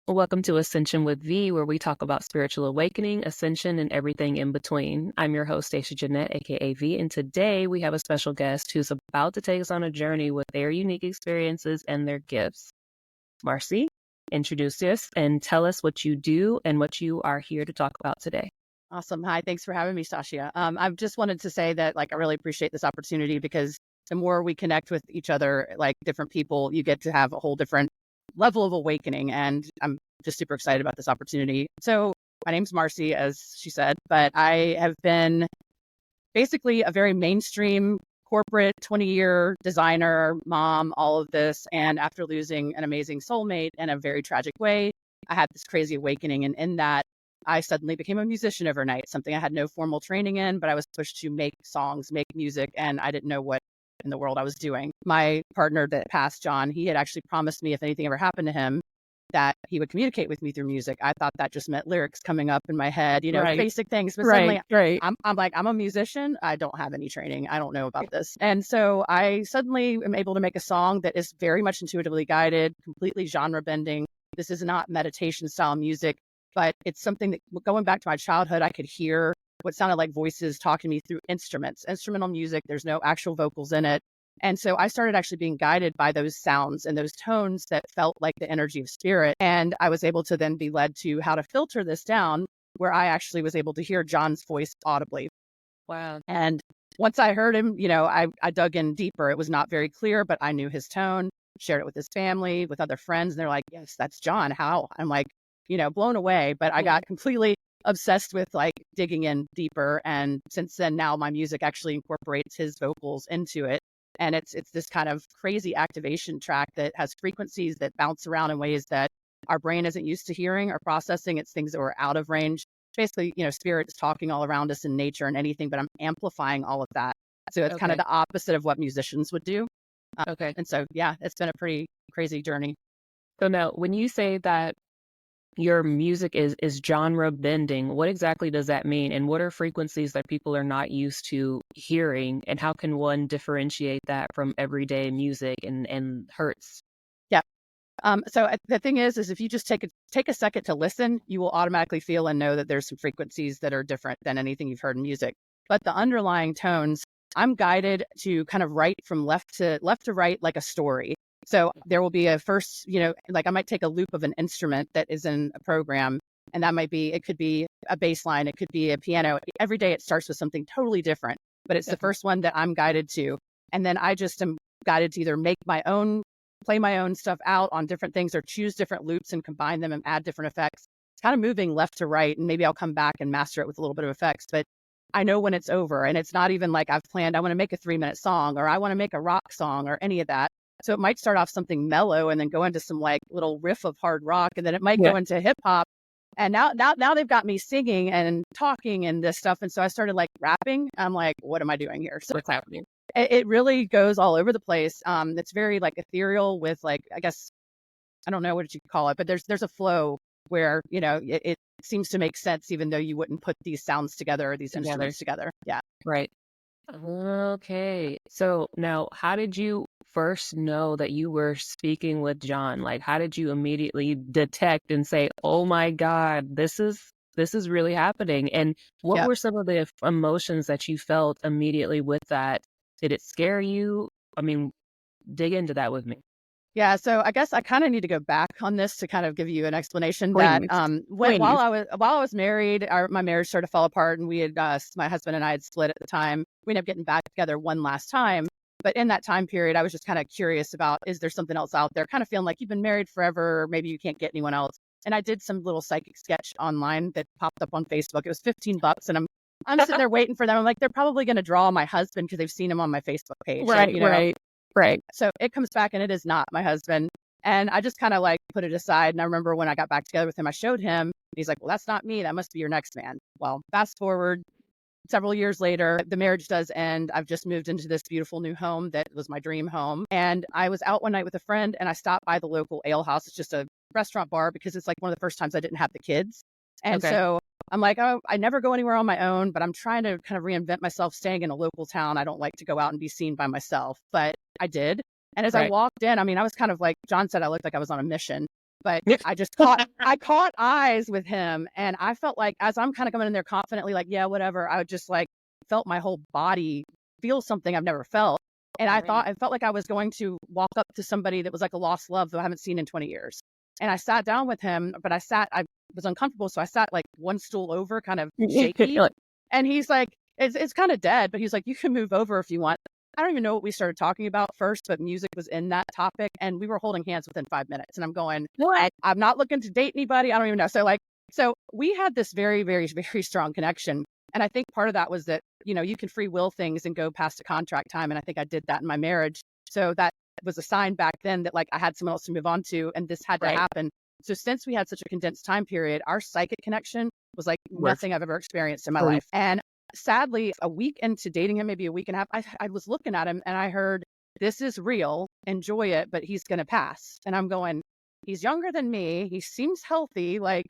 Welcome to Ascension with V, where we talk about spiritual awakening, ascension, and everything in between. I'm your host, Stashia Jeanette, aka V, and today we have a special guest who's about to take us on a journey with their unique experiences and their gifts. Marcie, introduce us and tell us what you do and what you are here to talk about today. Awesome. Hi, thanks for having me, Stashia. I just wanted to say that I really appreciate this opportunity because the more we connect with each other, like different people, you get to have a whole different level of awakening. And I'm just super excited about this opportunity. So my name's Marcie, as she said, but I have been basically a very mainstream corporate 20-year designer, mom, all of this. And after losing an amazing soulmate in a very tragic way, I had this crazy awakening. And in that, I suddenly became a musician overnight, something I had no formal training in, but I was pushed to make songs, make music, and I didn't know what in the world I was doing. My partner that passed, John, he had actually promised me if anything ever happened to him, that he would communicate with me through music. I thought that just meant lyrics coming up in my head, Right. basic things. But Right. suddenly I'm like, I'm a musician. I don't have any training. I don't know about this. And so I suddenly am able to make a song that is very much intuitively guided, completely genre bending. This is not meditation style music, but it's something that going back to my childhood, I could hear what sounded like voices talking to me through instruments, instrumental music. There's no actual vocals in it. And so I started actually being guided by those sounds and those tones that felt like the energy of spirit. And I was able to then be led to how to filter this down, where I actually was able to hear John's voice audibly. Wow. And once I heard him, I dug in deeper. It was not very clear, but I knew his tone, shared it with his family, with other friends. And they're like, yes, that's John. How? I'm like, blown away. But I got completely obsessed with digging in deeper. And since then, now my music actually incorporates his vocals into it. And it's this kind of crazy activation track that has frequencies that bounce around in ways that our brain isn't used to hearing or processing. It's things that were out of range. Basically, spirit is talking all around us in nature and anything, but I'm amplifying all of that. So it's kind of the opposite of what musicians would do. Okay. And so, yeah, it's been a pretty crazy journey. So now, when you say that your music is genre bending, what exactly does that mean? And what are frequencies that people are not used to hearing? And how can one differentiate that from everyday music and hertz? Yeah. So the thing is if you just take a second to listen, you will automatically feel and know that there's some frequencies that are different than anything you've heard in music. But the underlying tones, I'm guided to kind of write from left to right like a story. So there will be a first, I might take a loop of an instrument that is in a program, and it could be a bass line, it could be a piano. Every day it starts with something totally different, but it's the first one that I'm guided to. And then I just am guided to either play my own stuff out on different things or choose different loops and combine them and add different effects. It's kind of moving left to right, and maybe I'll come back and master it with a little bit of effects, but I know when it's over. And it's not even like I've planned, I want to make a 3-minute song or I want to make a rock song or any of that. So it might start off something mellow and then go into some little riff of hard rock, and then it might go into hip hop. And now they've got me singing and talking and this stuff. And so I started rapping. I'm like, what am I doing here? So What's happening? It really goes all over the place. It's very ethereal with I guess, I don't know what you call it, but there's a flow where, it seems to make sense, even though you wouldn't put these sounds together or these instruments together. Yeah. Right. Okay. So now, how did you first know that you were speaking with John? Like, how did you immediately detect and say, "Oh my God, this is really happening"? And what Yep. were some of the emotions that you felt immediately with that? Did it scare you? I mean, dig into that with me. Yeah, so I guess I kind of need to go back on this to kind of give you an explanation that Please. while Please. I was married, my marriage started to fall apart, and we had my husband and I had split at the time. We ended up getting back together one last time, but in that time period, I was just kind of curious about, is there something else out there? Kind of feeling like you've been married forever, maybe you can't get anyone else. And I did some little psychic sketch online that popped up on Facebook. It was $15, and I'm sitting there waiting for them. I'm like, they're probably going to draw my husband because they've seen him on my Facebook page. Right. So it comes back and it is not my husband. And I just kind of put it aside. And I remember when I got back together with him, I showed him. He's like, well, that's not me. That must be your next man. Well, fast forward several years later, the marriage does end. I've just moved into this beautiful new home that was my dream home. And I was out one night with a friend, and I stopped by the local ale house. It's just a restaurant bar because it's one of the first times I didn't have the kids. And so I'm like, oh, I never go anywhere on my own, but I'm trying to kind of reinvent myself staying in a local town. I don't like to go out and be seen by myself, but I did. And as I walked in, I mean, I was kind of John said, I looked like I was on a mission. but I just I caught eyes with him, and I felt like as I'm kind of coming in there confidently, like, yeah, whatever, I just like felt my whole body feel something I've never felt. And I felt like I was going to walk up to somebody that was like a lost love that I haven't seen in 20 years. And I sat down with him, but I was uncomfortable. So I sat like one stool over, kind of shaky. And he's like, it's kind of dead, but he's like, you can move over if you want. I don't even know what we started talking about first, but music was in that topic. And we were holding hands within 5 minutes. And I'm going, What? I'm not looking to date anybody. I don't even know. So we had this very, very, very strong connection. And I think part of that was that, you can free will things and go past a contract time. And I think I did that in my marriage. So that was a sign back then that like I had someone else to move on to, and this had to happen. So since we had such a condensed time period, our psychic connection was like nothing I've ever experienced in my life. And sadly, a week into dating him, maybe a week and a half, I was looking at him and I heard, this is real, enjoy it, but he's going to pass. And I'm going, he's younger than me. He seems healthy. Like,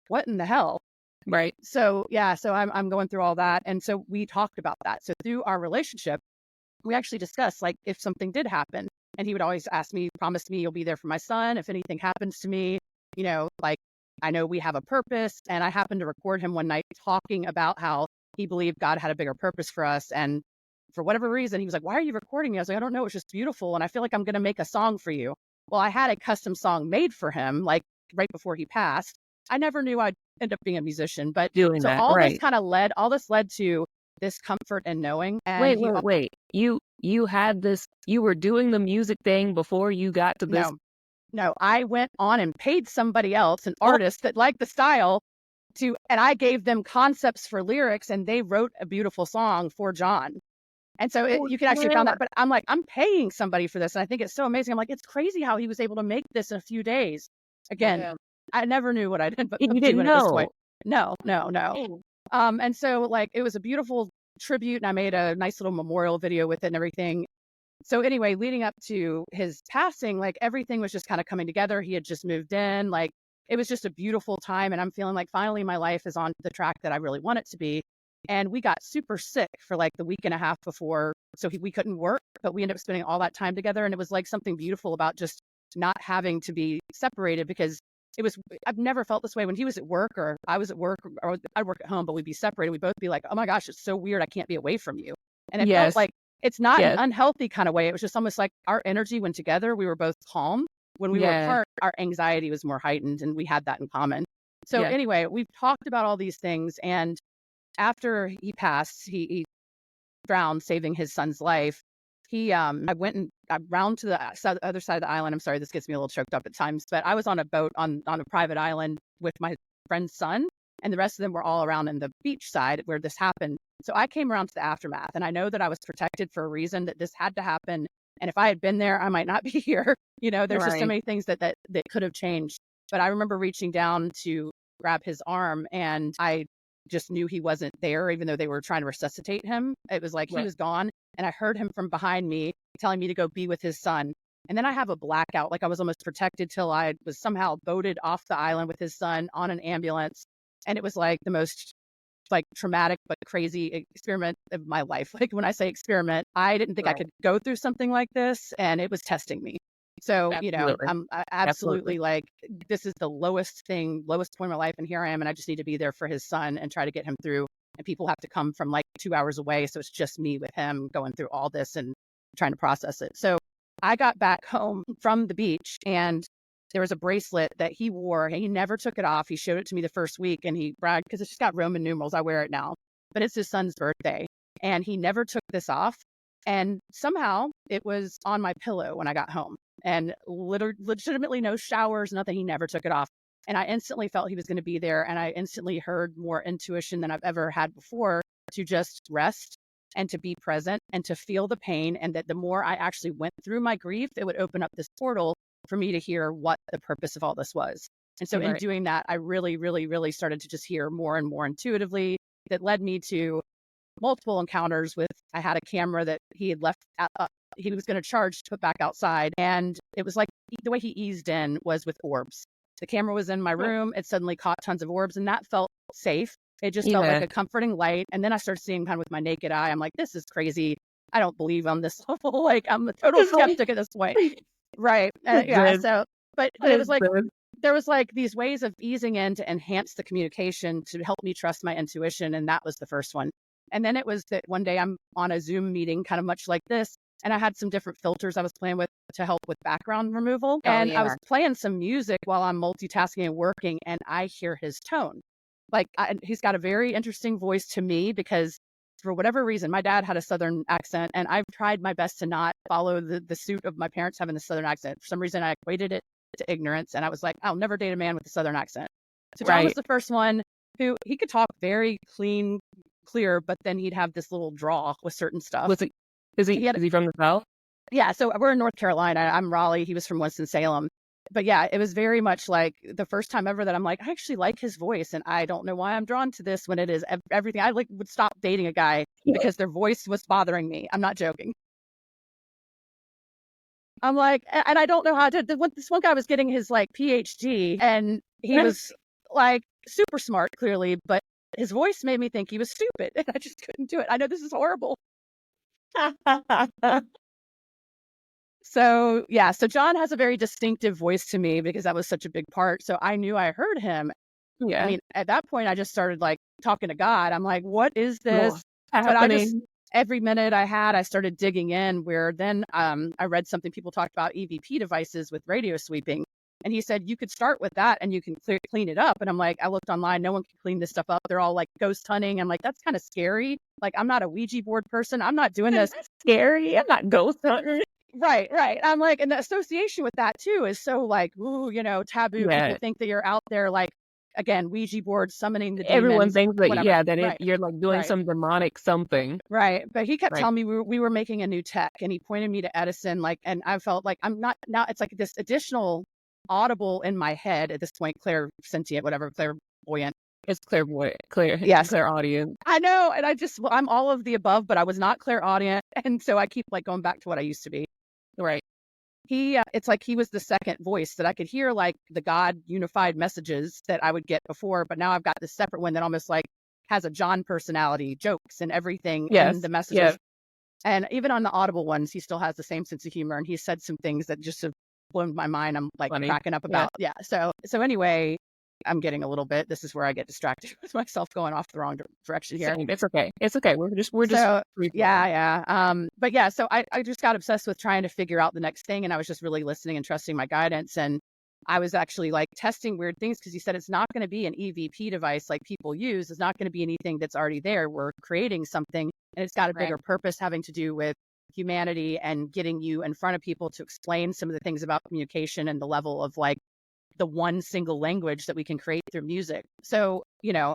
what in the hell? Right. So yeah, so I'm going through all that. And so we talked about that. So through our relationship, we actually discussed like if something did happen, and he would always ask me, promise me you'll be there for my son. If anything happens to me, like I know we have a purpose. And I happened to record him one night talking about how he believed God had a bigger purpose for us. And for whatever reason, he was like, why are you recording me? I was like, I don't know. It's just beautiful. And I feel like I'm going to make a song for you. Well, I had a custom song made for him, like right before he passed. I never knew I'd end up being a musician, but Doing that, this kind of led to this comfort and knowing. And wait. You had this, you were doing the music thing before you got to this. No, I went on and paid somebody else, an artist that liked the style and I gave them concepts for lyrics, and they wrote a beautiful song for John. And so you can actually found that, but I'm like, I'm paying somebody for this. And I think it's so amazing. I'm like, it's crazy how he was able to make this in a few days. Again, I never knew what I did, but you didn't know. At this point. No. And so like, it was a beautiful tribute, and I made a nice little memorial video with it and everything. So anyway, leading up to his passing, like everything was just kind of coming together. He had just moved in, like it was just a beautiful time. And I'm feeling like finally my life is on the track that I really want it to be. And we got super sick for like the week and a half before. So we couldn't work, but we ended up spending all that time together. And it was like something beautiful about just not having to be separated, because I've never felt this way when he was at work or I was at work or I'd work at home, but we'd be separated. We'd both be like, oh my gosh, it's so weird. I can't be away from you. And it felt like it's not an unhealthy kind of way. It was just almost like our energy went together. We were both calm. When we were apart, our anxiety was more heightened, and we had that in common. So anyway, we've talked about all these things. And after he passed, he drowned, saving his son's life. I went and I round to the other side of the island. I'm sorry, this gets me a little choked up at times, but I was on a boat on a private island with my friend's son, and the rest of them were all around in the beach side where this happened. So I came around to the aftermath, and I know that I was protected for a reason, that this had to happen. And if I had been there, I might not be here. There's just so many things that could have changed. But I remember reaching down to grab his arm, and I just knew he wasn't there, even though they were trying to resuscitate him. It was like he was gone. And I heard him from behind me telling me to go be with his son. And then I have a blackout, like I was almost protected till I was somehow boated off the island with his son on an ambulance. And it was like the most like traumatic but crazy experiment of my life. Like when I say experiment, I didn't think I could go through something like this, and it was testing me. So, I'm absolutely like, this is the lowest point in my life. And here I am, and I just need to be there for his son and try to get him through. And people have to come from like 2 hours away. So it's just me with him going through all this and trying to process it. So I got back home from the beach, and there was a bracelet that he wore, and he never took it off. He showed it to me the first week, and he bragged, because it's just got Roman numerals. I wear it now, but it's his son's birthday, and he never took this off. And somehow it was on my pillow when I got home, and legitimately no showers, nothing. He never took it off. And I instantly felt he was going to be there. And I instantly heard more intuition than I've ever had before, to just rest and to be present and to feel the pain. And that the more I actually went through my grief, it would open up this portal for me to hear what the purpose of all this was. And so in doing that, I really, really, really started to just hear more and more intuitively. That led me to multiple encounters with, I had a camera that he had left, he was going to charge to put back outside. And it was like the way he eased in was with orbs. The camera was in my room. It suddenly caught tons of orbs, and that felt safe. It just felt like a comforting light. And then I started seeing kind of with my naked eye. I'm like, this is crazy. I don't believe on this level. Like, I'm a total skeptic at this point. Right. So, but it was like, there was like these ways of easing in to enhance the communication to help me trust my intuition. And that was the first one. And then it was that one day I'm on a Zoom meeting, kind of much like this. And I had some different filters I was playing with to help with background removal. And I was playing some music while I'm multitasking and working, and I hear his tone. Like he's got a very interesting voice to me because for whatever reason, my dad had a Southern accent, and I've tried my best to not follow the suit of my parents having a Southern accent. For some reason, I equated it to ignorance, and I was like, I'll never date a man with a Southern accent. So John was the first one who he could talk very clear, but then he'd have this little draw with certain stuff. Is he from the South? Yeah, so we're in North Carolina. I'm Raleigh. He was from Winston-Salem. But yeah, it was very much like the first time ever that I'm like, I actually like his voice, and I don't know why I'm drawn to this when it is everything. I would stop dating a guy because their voice was bothering me. I'm not joking. I'm like, and I don't know how to. This one guy was getting his like PhD, and he was like super smart, clearly, but his voice made me think he was stupid, and I just couldn't do it. I know this is horrible. So yeah, so John has a very distinctive voice to me because that was such a big part. So I knew I heard him. Yeah. I mean, at that point, I just started like talking to God. I'm like, what is this? But I just, every minute I had, I started digging in where then I read something people talked about EVP devices with radio sweeping. And he said, you could start with that and you can clean it up. And I'm like, I looked online, no one can clean this stuff up. They're all like ghost hunting. I'm like, that's kind of scary. Like, I'm not a Ouija board person. I'm not doing this. That's scary. I'm not ghost hunting. Right. I'm like, and the association with that too is so like, ooh, taboo. Yeah. People think that you're out there like, again, Ouija board summoning the demons. Everyone thinks that, whatever. You're like doing some demonic something. Right. But he kept telling me we were making a new tech, and he pointed me to Edison, like, and I felt like I'm not, now it's like this additional audible in my head at this point, clairsentient, whatever, clairvoyant. It's clairvoyant, clairaudient. I know. And I'm all of the above, but I was not clairaudient. And so I keep like going back to what I used to be. Right. It's like he was the second voice that I could hear, like the God unified messages that I would get before. But now I've got this separate one that almost like has a John personality, jokes and everything in the messages. Yes. And even on the audible ones, he still has the same sense of humor. And he said some things that just have blown my mind. I'm like cracking up about. Yeah. So anyway, I'm getting a little bit. This is where I get distracted with myself going off the wrong direction here. It's okay. It's okay. We're just. Yeah. But yeah, so I just got obsessed with trying to figure out the next thing, and I was just really listening and trusting my guidance. And I was actually like testing weird things because he said it's not going to be an EVP device like people use. It's not going to be anything that's already there. We're creating something, and it's got a bigger purpose having to do with humanity and getting you in front of people to explain some of the things about communication and the level of like the one single language that we can create through music. So,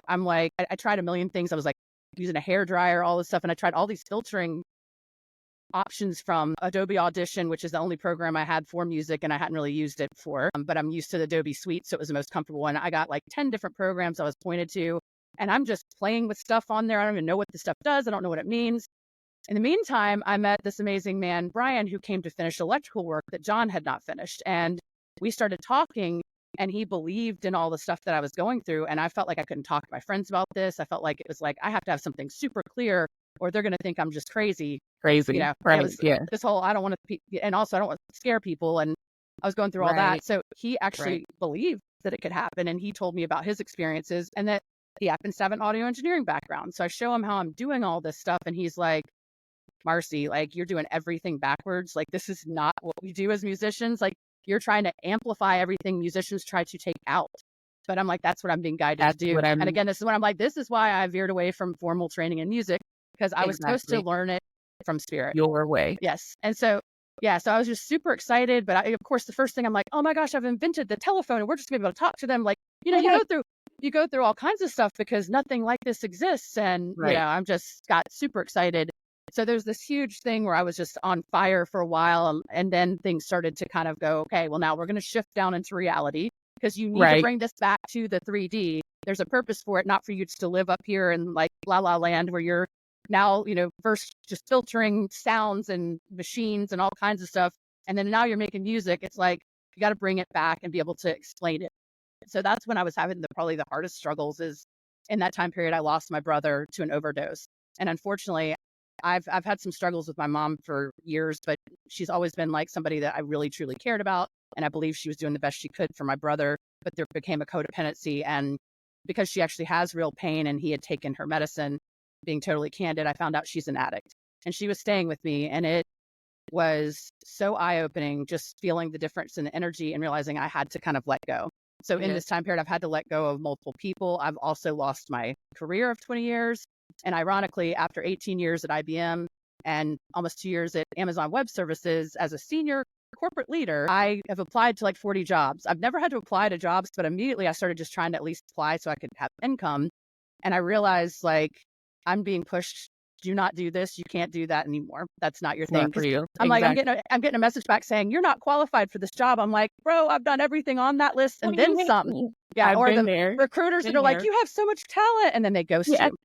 I'm like, I tried a million things. I was like using a hair dryer, all this stuff. And I tried all these filtering options from Adobe Audition, which is the only program I had for music. And I hadn't really used it before, but I'm used to the Adobe Suite. So it was the most comfortable one. I got like 10 different programs I was pointed to, and I'm just playing with stuff on there. I don't even know what the stuff does. I don't know what it means. In the meantime, I met this amazing man, Brian, who came to finish electrical work that John had not finished. And we started talking, and he believed in all the stuff that I was going through. And I felt like I couldn't talk to my friends about this. I felt like it was like, I have to have something super clear or they're going to think I'm just crazy. Right. This whole, I don't want to, and also I don't want to scare people. And I was going through all that. So he actually believed that it could happen. And he told me about his experiences and that he happens to have an audio engineering background. So I show him how I'm doing all this stuff. And he's like, Marcie, like you're doing everything backwards. Like this is not what we do as musicians. Like you're trying to amplify everything musicians try to take out. But I'm like, that's what I'm being guided to do. And again, this is when I'm like, this is why I veered away from formal training in music, because I was supposed to learn it from spirit. Your way. Yes. And so, so I was just super excited. But of course, the first thing I'm like, oh my gosh, I've invented the telephone and we're just going to be able to talk to them. Like, you go through all kinds of stuff because nothing like this exists. And, I'm just got super excited. So there's this huge thing where I was just on fire for a while. And then things started to kind of go, okay, well, now we're going to shift down into reality because you need to bring this back to the 3D. There's a purpose for it, not for you to live up here in like La La Land where you're now, first just filtering sounds and machines and all kinds of stuff. And then now you're making music. It's like, you got to bring it back and be able to explain it. So that's when I was having probably the hardest struggles is in that time period, I lost my brother to an overdose. And unfortunately, I've had some struggles with my mom for years, but she's always been like somebody that I really, truly cared about. And I believe she was doing the best she could for my brother. but there became a codependency. And because she actually has real pain and he had taken her medicine, being totally candid, I found out she's an addict. And she was staying with me, and it was so eye-opening, just feeling the difference in the energy and realizing I had to kind of let go. So in this time period, I've had to let go of multiple people. I've also lost my career of 20 years. And ironically, after 18 years at IBM and almost 2 years at Amazon Web Services as a senior corporate leader, I have applied to like 40 jobs. I've never had to apply to jobs, but immediately I started just trying to at least apply so I could have income. And I realized like I'm being pushed. Do not do this. You can't do that anymore. That's not your thing. Not for you. I'm Exactly. like, I'm getting a message back saying, you're not qualified for this job. I'm like, bro, I've done everything on that list and then some. Yeah. I've Or been the there. recruiters that are like, you have so much talent. And then they ghost Yeah. you.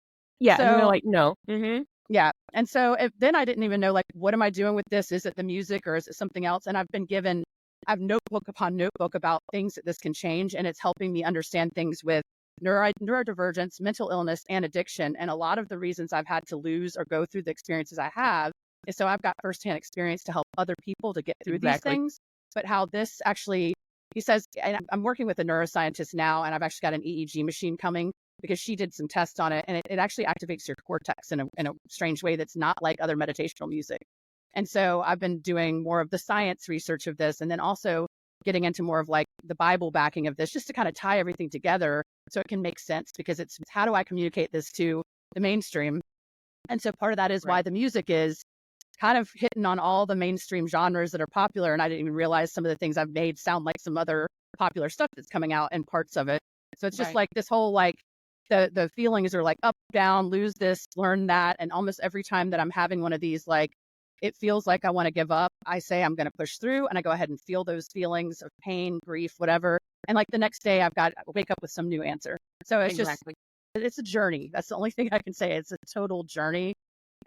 Yeah. And then they're So like, no. Mm-hmm. yeah. And so then I didn't even know, like, what am I doing with this? Is it the music or is it something else? And I've notebook upon notebook about things that this can change. And it's helping me understand things with neurodivergence, mental illness, and addiction. And a lot of the reasons I've had to lose or go through the experiences I have is so I've got firsthand experience to help other people to get through these things. But how this actually, he says, and I'm working with a neuroscientist now, and I've actually got an EEG machine coming because she did some tests on it, and it actually activates your cortex in a strange way that's not like other meditational music. And so I've been doing more of the science research of this, and then also getting into more of like the Bible backing of this, just to kind of tie everything together so it can make sense, because it's how do I communicate this to the mainstream? And so part of that is why the music is kind of hitting on all the mainstream genres that are popular. And I didn't even realize some of the things I've made sound like some other popular stuff that's coming out and parts of it. So it's just like this whole like the feelings are like up, down, lose this, learn that. And almost every time that I'm having one of these, like, it feels like I want to give up, I say I'm going to push through, and I go ahead and feel those feelings of pain, grief, whatever. And like the next day I wake up with some new answer. So it's just, it's a journey. That's the only thing I can say. It's a total journey.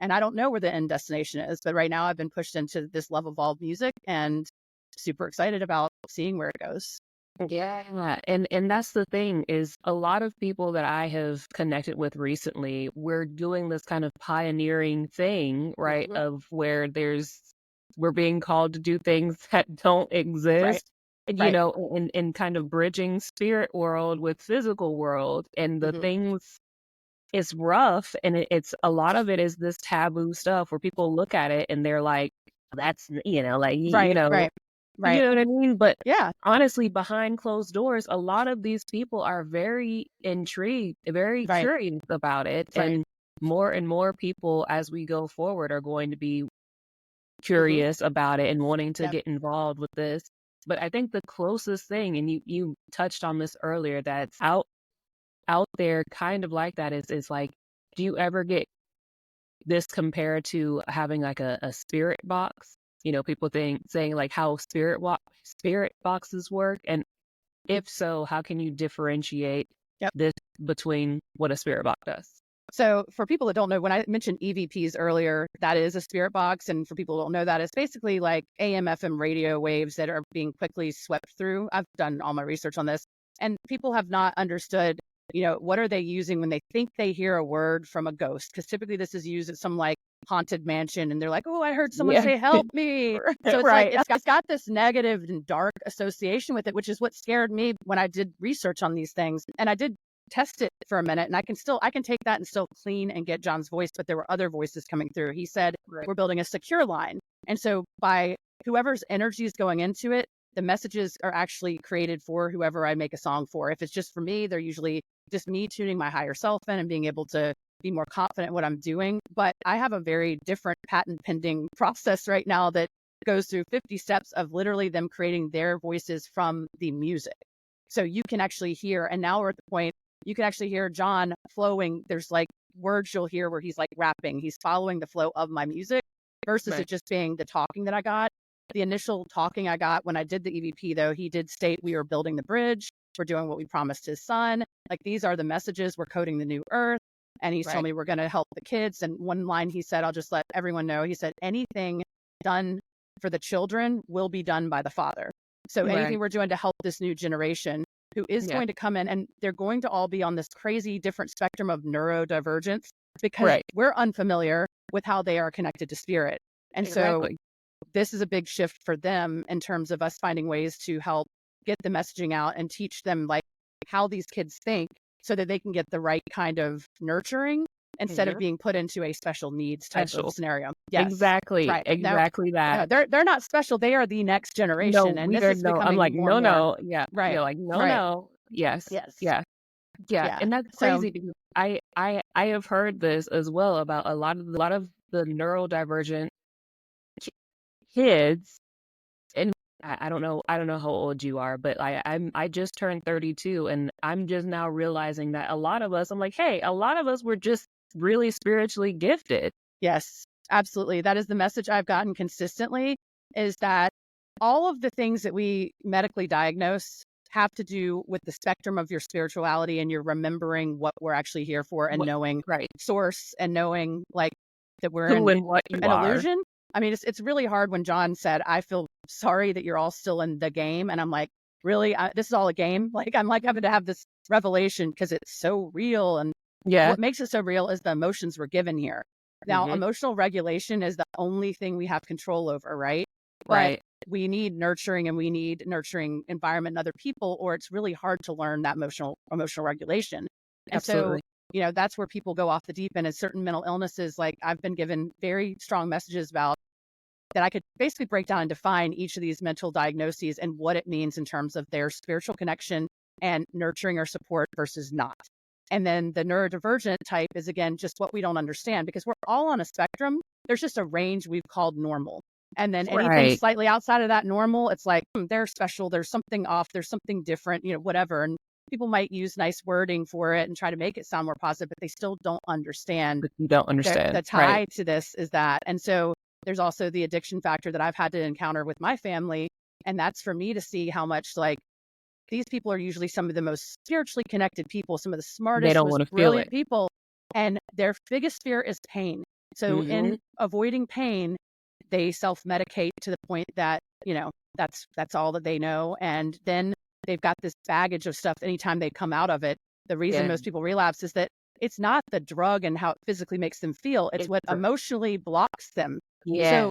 And I don't know where the end destination is, but right now I've been pushed into this love evolved music and super excited about seeing where it goes. Yeah. And that's the thing, is a lot of people that I have connected with recently, we're doing this kind of pioneering thing, right? Of where we're being called to do things that don't exist. You know, and kind of bridging spirit world with physical world. And the things, it's rough. And it's a lot of it is this taboo stuff where people look at it and they're like, that's, you know, like, you know, you know what I mean? But honestly, behind closed doors, a lot of these people are very intrigued, very curious about it. And more people as we go forward are going to be curious about it and wanting to get involved with this. But I think the closest thing, and you touched on this earlier, that's out there kind of like that is like, do you ever get this compared to having like a spirit box? You know, people saying like how spirit boxes work. And if so, how can you differentiate this between what a spirit box does? So for people that don't know, when I mentioned EVPs earlier, that is a spirit box. And for people who don't know that, it's basically like AM, FM radio waves that are being quickly swept through. I've done all my research on this, and people have not understood, you know, what are they using when they think they hear a word from a ghost? Because typically this is used at some like haunted mansion, and they're like, oh, I heard someone say, help me. So it's like, it's got this negative and dark association with it, which is what scared me when I did research on these things. And I did test it for a minute, and I can take that and still clean and get John's voice, but there were other voices coming through. He said, we're building a secure line. And so by whoever's energy is going into it, the messages are actually created for whoever I make a song for. If it's just for me, they're usually just me tuning my higher self in and being able to be more confident in what I'm doing. But I have a very different patent pending process right now that goes through 50 steps of literally them creating their voices from the music. So you can actually hear, and now we're at the point, you can actually hear John flowing. There's like words you'll hear where he's like rapping. He's following the flow of my music versus it just being the talking that I got. The initial talking I got when I did the EVP, though, he did state we are building the bridge. We're doing what we promised his son. Like, these are the messages. We're coding the new earth. And he's told me we're going to help the kids. And one line he said, I'll just let everyone know. He said, anything done for the children will be done by the Father. So anything we're doing to help this new generation who is going to come in, and they're going to all be on this crazy different spectrum of neurodivergence, because we're unfamiliar with how they are connected to spirit. And so this is a big shift for them in terms of us finding ways to help get the messaging out and teach them like how these kids think so that they can get the right kind of nurturing instead of being put into a special needs type of scenario. Yes. Exactly. Right. Exactly No, that. they're not special. They are the next generation. No, And we this are is no. I'm becoming like, more no, and more. no. Yeah. Right. You're like, no, Right. no. Yes. Yes. Yeah. Yeah. Yeah. And that's So crazy because I have heard this as well about a lot of the neurodivergent kids. And I don't know how old you are, but I just turned 32 and I'm just now realizing that a lot of us, I'm like, hey, a lot of us were just really spiritually gifted. yes, absolutely. That is the message I've gotten consistently, is that all of the things that we medically diagnose have to do with the spectrum of your spirituality and you're remembering what we're actually here for and What knowing right. source and knowing like that we're Who in and what you an are. illusion. I mean, it's really hard when John said, I feel sorry that you're all still in the game. And I'm like, really? This is all a game? Like, I'm like having to have this revelation because it's so real. And Yeah. what makes it so real is the emotions we're given here. Now, Mhm. emotional regulation is the only thing we have control over, right? But Right. we need nurturing and we need nurturing environment and other people, or it's really hard to learn that emotional regulation. And so, Absolutely. that's where people go off the deep end. And certain mental illnesses, like I've been given very strong messages about that I could basically break down and define each of these mental diagnoses and what it means in terms of their spiritual connection and nurturing or support versus not. And then the neurodivergent type is, again, just what we don't understand because we're all on a spectrum. There's just a range we've called normal. And then anything Right. slightly outside of that normal, it's like, they're special. There's something off. There's something different, whatever. And people might use nice wording for it and try to make it sound more positive, but they still don't understand But you don't understand. the Right. tie to this is that. And so there's also the addiction factor that I've had to encounter with my family. And that's for me to see how much like these people are usually some of the most spiritually connected people, some of the They smartest, don't most want to feel brilliant it. people. And their biggest fear is pain. So in Mhm. avoiding pain, they self-medicate to the point that, that's all that they know. And then they've got this baggage of stuff anytime they come out of it. The reason Yeah. most people relapse is that it's not the drug and how it physically makes them feel. It's It's what r emotionally blocks them. Yeah.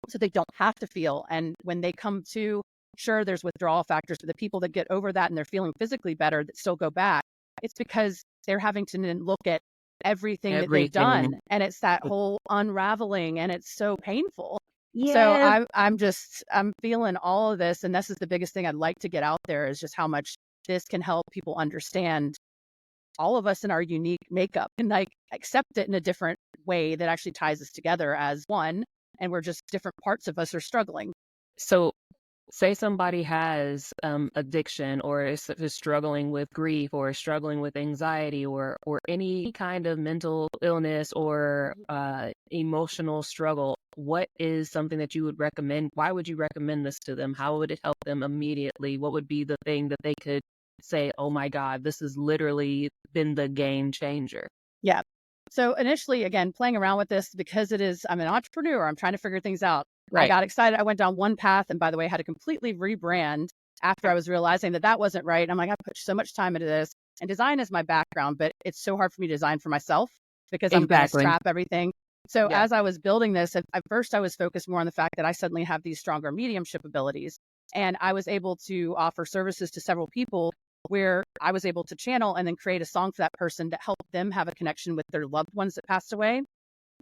So they don't have to feel. And when they come to, sure, there's withdrawal factors, but the people that get over that and they're feeling physically better that still go back, it's because they're having to then look at everything that they've Everything. done. And it's that whole unraveling and it's so painful. So Yes. I'm feeling all of this. And this is the biggest thing I'd like to get out there is just how much this can help people understand all of us in our unique makeup and like accept it in a different way that actually ties us together as one. And we're just different parts of us are struggling. So say somebody has addiction or is struggling with grief or is struggling with anxiety or any kind of mental illness or emotional struggle, what is something that you would recommend? Why would you recommend this to them? How would it help them immediately? What would be the thing that they could say, oh my God, this has literally been the game changer? Yeah. So initially, again, playing around with this because I'm an entrepreneur. I'm trying to figure things out. I Right. got excited. I went down one path. And by the way, I had to completely rebrand after I was realizing that wasn't right. I'm like, I put so much time into this and design is my background, but it's so hard for me to design for myself because I'm going to Exactly. scrap everything. So Yeah. as I was building this, at first I was focused more on the fact that I suddenly have these stronger mediumship abilities. And I was able to offer services to several people where I was able to channel and then create a song for that person to help them have a connection with their loved ones that passed away.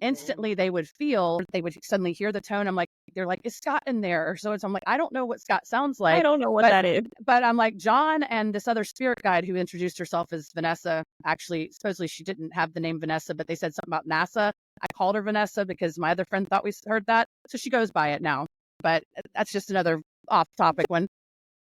Instantly, they would suddenly hear the tone. They're like, is Scott in there? Or so I'm like, I don't know what Scott sounds I like, don't know what but that is. I'm like, John and this other spirit guide who introduced herself as Vanessa. Actually, supposedly she didn't have the name Vanessa, but they said something about NASA. I called her Vanessa because my other friend thought we heard that. So she goes by it now. But that's just another off topic one.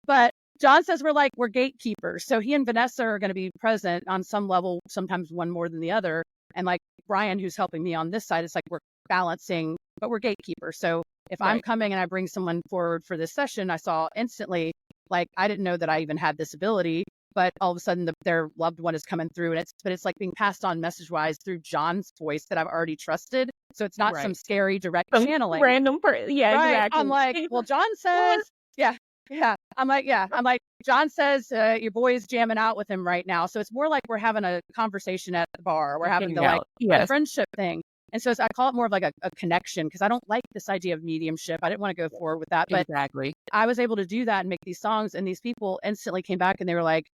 But John says we're gatekeepers. So he and Vanessa are going to be present on some level, sometimes one more than the other. And like Brian, who's helping me on this side, it's like we're balancing, but we're gatekeepers. So if I'm Right. coming and I bring someone forward for this session, I saw instantly, like, I didn't know that I even had this ability, but all of a sudden their loved one is coming through and it's like being passed on message wise through John's voice that I've already trusted. So it's not some Right. scary direct Some channeling. random person. Yeah, Right. I'm exactly. like, well, John Or says, yeah, yeah. I'm like, John says your boy is jamming out with him right now. So it's more like we're having a conversation at the bar. We're having hanging the like out. a Yes. friendship thing. And so I call it more of like a connection, because I don't like this idea of mediumship. I didn't want to go forward with that, but Exactly. I was able to do that and make these songs. And these people instantly came back and they were like,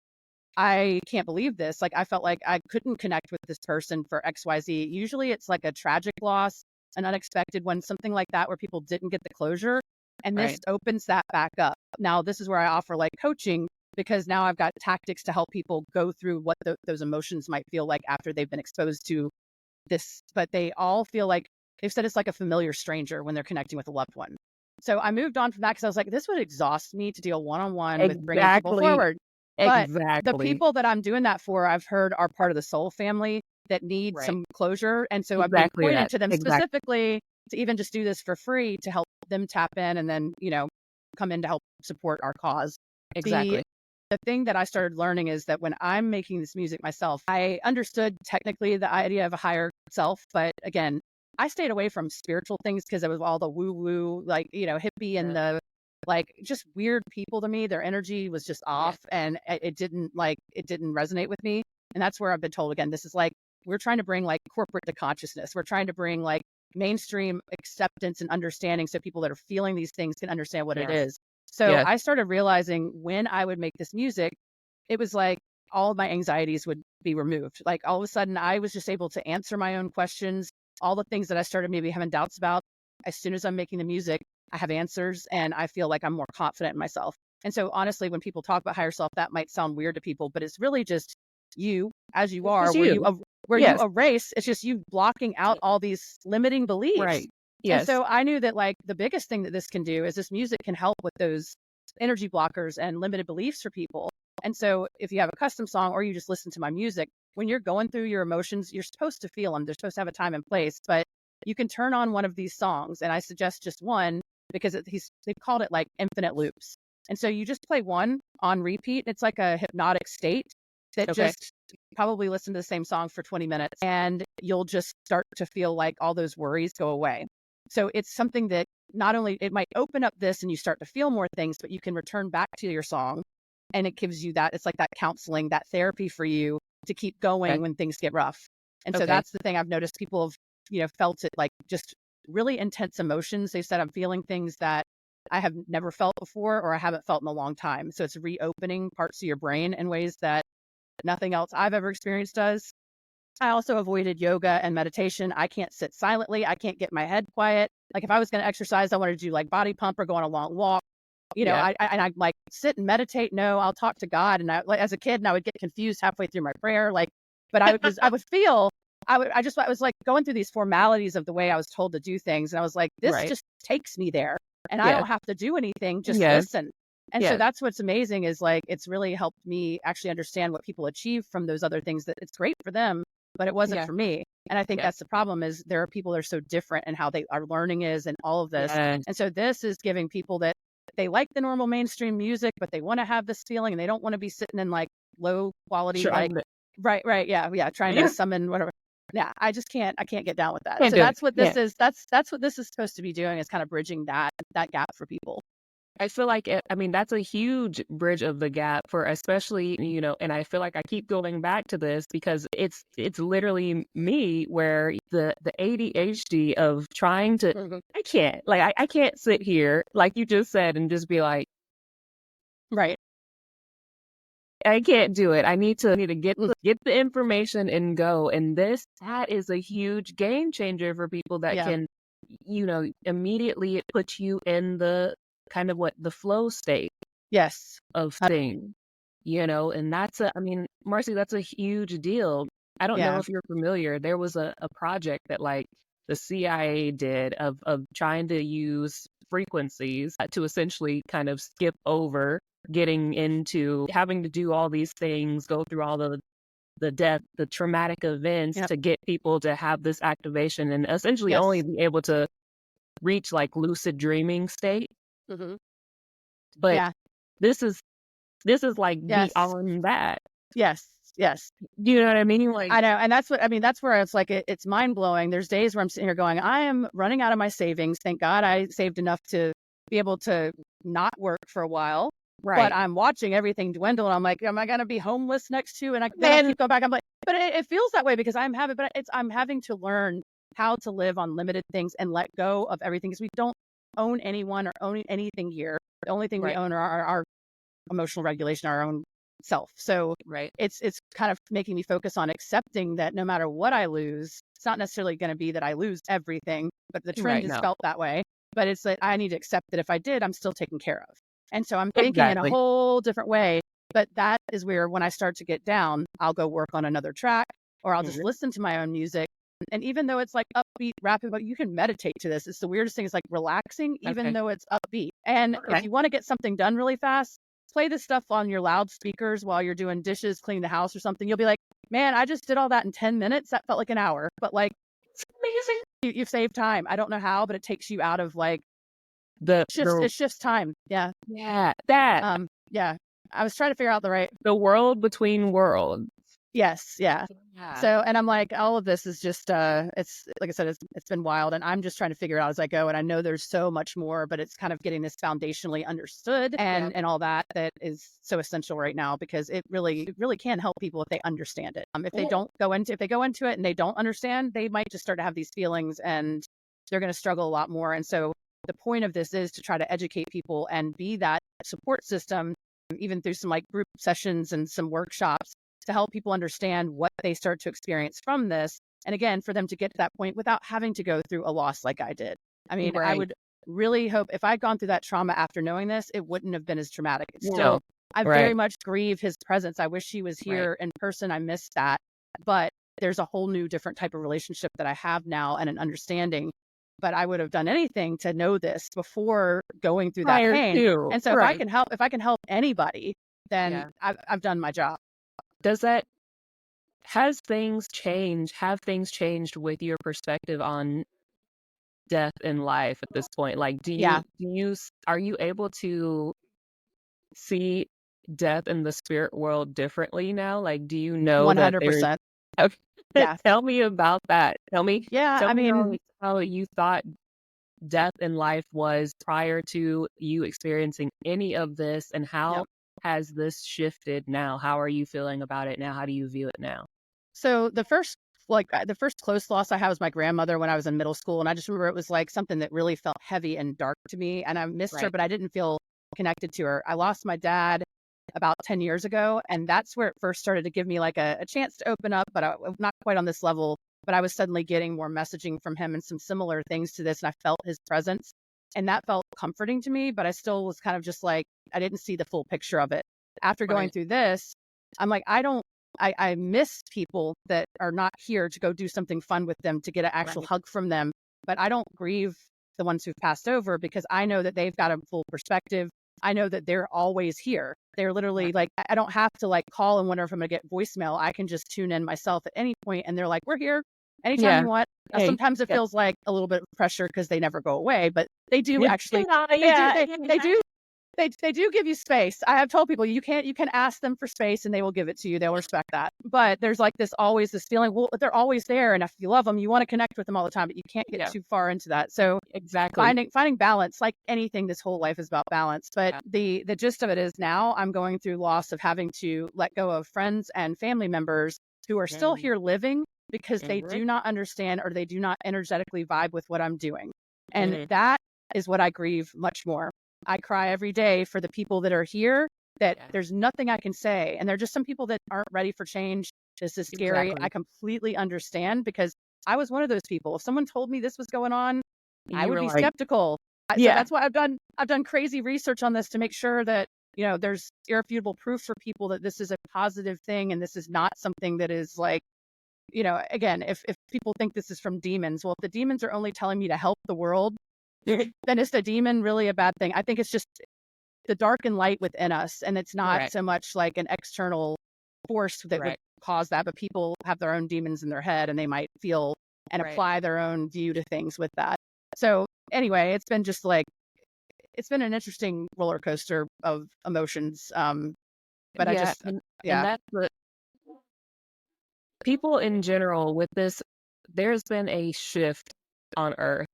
I can't believe this. Like, I felt like I couldn't connect with this person for XYZ. Usually it's like a tragic loss, an unexpected one, something like that, where people didn't get the closure. And this Right. opens that back up. Now, this is where I offer like coaching, because now I've got tactics to help people go through what those emotions might feel like after they've been exposed to this. But they all feel like, they've said it's like a familiar stranger when they're connecting with a loved one. So I moved on from that, because I was like, this would exhaust me to deal one-on-one with bringing people Exactly. forward. But the Exactly. people that I'm doing that for, I've heard are part of the soul family that need Right. some closure. And so I'm being Exactly pointed that. to them Exactly. specifically to even just do this for free to help them tap in and then, come in to help support our cause. Exactly. The thing that I started learning is that when I'm making this music myself, I understood technically the idea of a higher self. But again, I stayed away from spiritual things because it was all the woo woo, like, hippie and the like just weird people to me. Their energy was just off, and it didn't resonate with me. And that's where I've been told, again, this is like, we're trying to bring like corporate to consciousness. We're trying to bring like mainstream acceptance and understanding, so people that are feeling these things can understand what it Yes. is. So Yes. I started realizing when I would make this music, it was like all of my anxieties would be removed. Like all of a sudden I was just able to answer my own questions, all the things that I started maybe having doubts about. As soon as I'm making the music, I have answers and I feel like I'm more confident in myself. And so honestly, when people talk about higher self, that might sound weird to people, but it's really just you as you It's are, just where you you. where you Yes. erase. It's just you blocking out all these limiting beliefs. Right. And Yes. so I knew that like the biggest thing that this can do is this music can help with those energy blockers and limited beliefs for people. And so if you have a custom song or you just listen to my music, when you're going through your emotions, you're supposed to feel them. They're supposed to have a time and place, but you can turn on one of these songs. And I suggest just one, because they've called it like infinite loops. And so you just play one on repeat. It's like a hypnotic state that Okay. just probably listen to the same song for 20 minutes and you'll just start to feel like all those worries go away. So it's something that not only it might open up this and you start to feel more things, but you can return back to your song and it gives you that, it's like that counseling, that therapy for you to keep going Okay. when things get rough. And so Okay. that's the thing I've noticed. People have, felt it like just really intense emotions. They said, I'm feeling things that I have never felt before, or I haven't felt in a long time. So it's reopening parts of your brain in ways that nothing else I've ever experienced does. I also avoided yoga and meditation. I can't sit silently. I can't get my head quiet. Like if I was going to exercise, I wanted to do like body pump or go on a long walk. Yeah. I like sit and meditate. No, I'll talk to God. And I, like, as a kid, and I would get confused halfway through my prayer. Like, but I was like going through these formalities of the way I was told to do things. And I was like, this Right. just takes me there and I Yes. don't have to do anything. Just Yes. listen. And so Yes. that's what's amazing is like, it's really helped me actually understand what people achieve from those other things, that it's great for them, but it wasn't Yeah. for me. And I think Yeah. that's the problem, is there are people that are so different in how they are learning is and all of this. Yes. And so this is giving people that they like the normal mainstream music, but they want to have this feeling and they don't want to be sitting in like low quality, like, Trying to right. Yeah. Trying to yeah. summon whatever. Yeah. I can't get down with that. Can't So do it. that's what Yeah. this is. That's what this is supposed to be doing, is kind of bridging that gap for people. I feel like I mean, that's a huge bridge of the gap for especially, and I feel like I keep going back to this because it's literally me, where the ADHD of trying to I can't sit here like you just said and just be like, Right. I can't do it. I need to get the information and go. And that is a huge game changer for people that Yeah. can, immediately it puts you in the kind of the flow state Yes. of thing, and I mean, Marcy, that's a huge deal. I don't know Yeah. if you're familiar. There was a project that like the CIA did of trying to use frequencies to essentially kind of skip over getting into having to do all these things, go through all the death, the traumatic events Yep. to get people to have this activation and essentially Yes. only be able to reach like lucid dreaming state. Mm-hmm. But Yeah. this is like Yes. beyond that. Yes. Do you know what I mean? Like, I know. And that's where it's like, it's mind blowing. There's days where I'm sitting here going, I am running out of my savings. Thank God I saved enough to be able to not work for a while. right. But I'm watching everything dwindle. And I'm like, am I going to be homeless next to? And then I Then keep going back. I'm like, but it feels that way because I'm having to learn how to live on limited things and let go of everything, because we don't own anyone or own anything here. The only thing we own are our emotional regulation, our own self. So it's kind of making me focus on accepting that no matter what I lose, it's not necessarily going to be that I lose everything, but the trend has felt that way. But it's that I need to accept that if I did, I'm still taken care of. And so I'm thinking in a whole different way. But that is where, when I start to get down, I'll go work on another track, or I'll just listen to my own music. And even though it's like upbeat, rapid, but you can meditate to this. It's the weirdest thing. It's like relaxing, even though it's upbeat. And if you want to get something done really fast, play this stuff on your loudspeakers while you're doing dishes, cleaning the house or something. You'll be like, man, I just did all that in 10 minutes. That felt like an hour. But like, it's amazing. You've saved time. I don't know how, but it takes you out of like it shifts time. Yeah. Yeah. That. Yeah. I was trying to figure out the world between worlds. Yes. Yeah. So, and I'm like, all of this is just, it's like I said, it's been wild, and I'm just trying to figure it out as I go. And I know there's so much more, but it's kind of getting this foundationally understood and all that is so essential right now, because it really can help people if they understand it. If they go into it and they don't understand, they might just start to have these feelings and they're going to struggle a lot more. And so the point of this is to try to educate people and be that support system, even through some like group sessions and some workshops, to help people understand what they start to experience from this. And again, for them to get to that point without having to go through a loss like I did. I mean, I would really hope if I'd gone through that trauma after knowing this, it wouldn't have been as traumatic. It's still, I very much grieve his presence. I wish he was here in person. I miss that. But there's a whole new different type of relationship that I have now and an understanding. But I would have done anything to know this before going through that pain. And so if I can help anybody, then I've done my job. Have things changed with your perspective on death in life at this point? Like, are you able to see death in the spirit world differently now? Like, do you know 100%. Yeah. Tell me about that. Tell me how you thought death in life was prior to you experiencing any of this, and how has this shifted now? How are you feeling about it now? How do you view it now? So the first close loss I had was my grandmother when I was in middle school. And I just remember it was like something that really felt heavy and dark to me. And I missed her, but I didn't feel connected to her. I lost my dad about 10 years ago. And that's where it first started to give me like a chance to open up, but not quite on this level. But I was suddenly getting more messaging from him and some similar things to this. And I felt his presence. And that felt comforting to me. But I still was kind of just like, I didn't see the full picture of it. After going through this, I'm like, I miss people that are not here to go do something fun with them, to get an actual hug from them. But I don't grieve the ones who've passed over, because I know that they've got a full perspective. I know that they're always here. They're literally like, I don't have to like call and wonder if I'm going to get voicemail. I can just tune in myself at any point, and they're like, we're here anytime you want. Sometimes it feels like a little bit of pressure because they never go away, but they do actually. They do give you space. I have told people you can ask them for space and they will give it to you. They'll respect that. But there's like always this feeling, well, they're always there. And if you love them, you want to connect with them all the time, but you can't get too far into that. So finding balance, like anything, this whole life is about balance. But the gist of it is, now I'm going through loss of having to let go of friends and family members who are still here living, because they do not understand, or they do not energetically vibe with what I'm doing. And that is what I grieve much more. I cry every day for the people that are here, that there's nothing I can say. And there are just some people that aren't ready for change. This is scary. I completely understand, because I was one of those people. If someone told me this was going on, I would be skeptical. So that's why I've done crazy research on this to make sure that, there's irrefutable proof for people that this is a positive thing. And this is not something that is like, again, if people think this is from demons, well, if the demons are only telling me to help the world, then is the demon really a bad thing? I think it's just the dark and light within us. And it's not so much like an external force that would cause that, but people have their own demons in their head, and they might feel and apply their own view to things with that. So anyway, it's been an interesting roller coaster of emotions. But and that's what people in general with this, there's been a shift on Earth,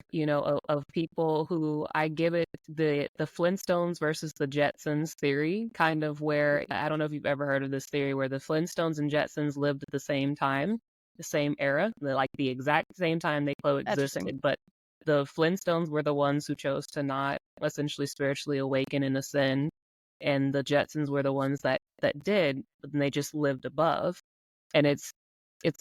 of people who, I give it the Flintstones versus the Jetsons theory, kind of, where, I don't know if you've ever heard of this theory, where the Flintstones and Jetsons lived at the same time. the same era, like the exact same time they coexisted. But the Flintstones were the ones who chose to not essentially spiritually awaken and ascend, and the Jetsons were the ones that did, but then they just lived above. And it's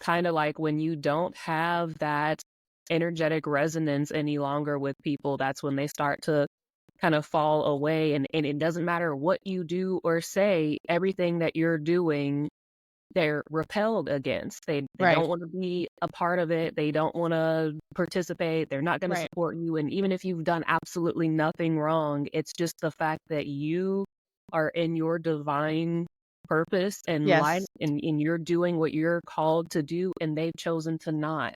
kind of like when you don't have that energetic resonance any longer with people, that's when they start to kind of fall away. And it doesn't matter what you do or say, everything that you're doing, they're repelled against. They don't want to be a part of it. They don't want to participate. They're not going to support you. And even if you've done absolutely nothing wrong, it's just the fact that you are in your divine purpose and life, and you're doing what you're called to do, and they've chosen to not.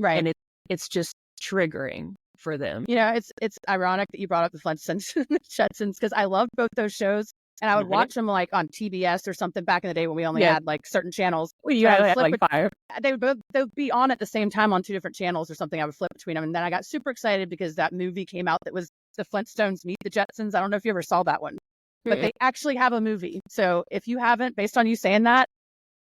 And it's just triggering for them. You know, it's ironic that you brought up the Flintstones and the Jetsons, because I loved both those shows. And I would watch them like on TBS or something back in the day when we only had like certain channels. Well, you had like 5. They would be on at the same time on 2 different channels or something. I would flip between them. And then I got super excited because that movie came out that was the Flintstones Meet the Jetsons. I don't know if you ever saw that one, but they actually have a movie. So if you haven't, based on you saying that,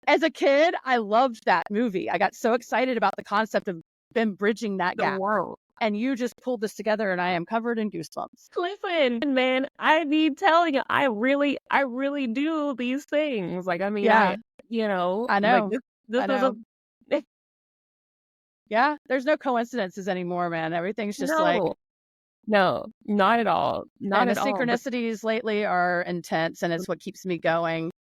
as a kid, I loved that movie. I got so excited about the concept of them bridging that gap. World. And you just pulled this together, and I am covered in goosebumps. Listen, man, I need telling you, I really do these things. Like, I mean, I know. Like, this is yeah, there's no coincidences anymore, man. Everything's just no, not at all. Not at all. The synchronicities lately are intense, and it's what keeps me going.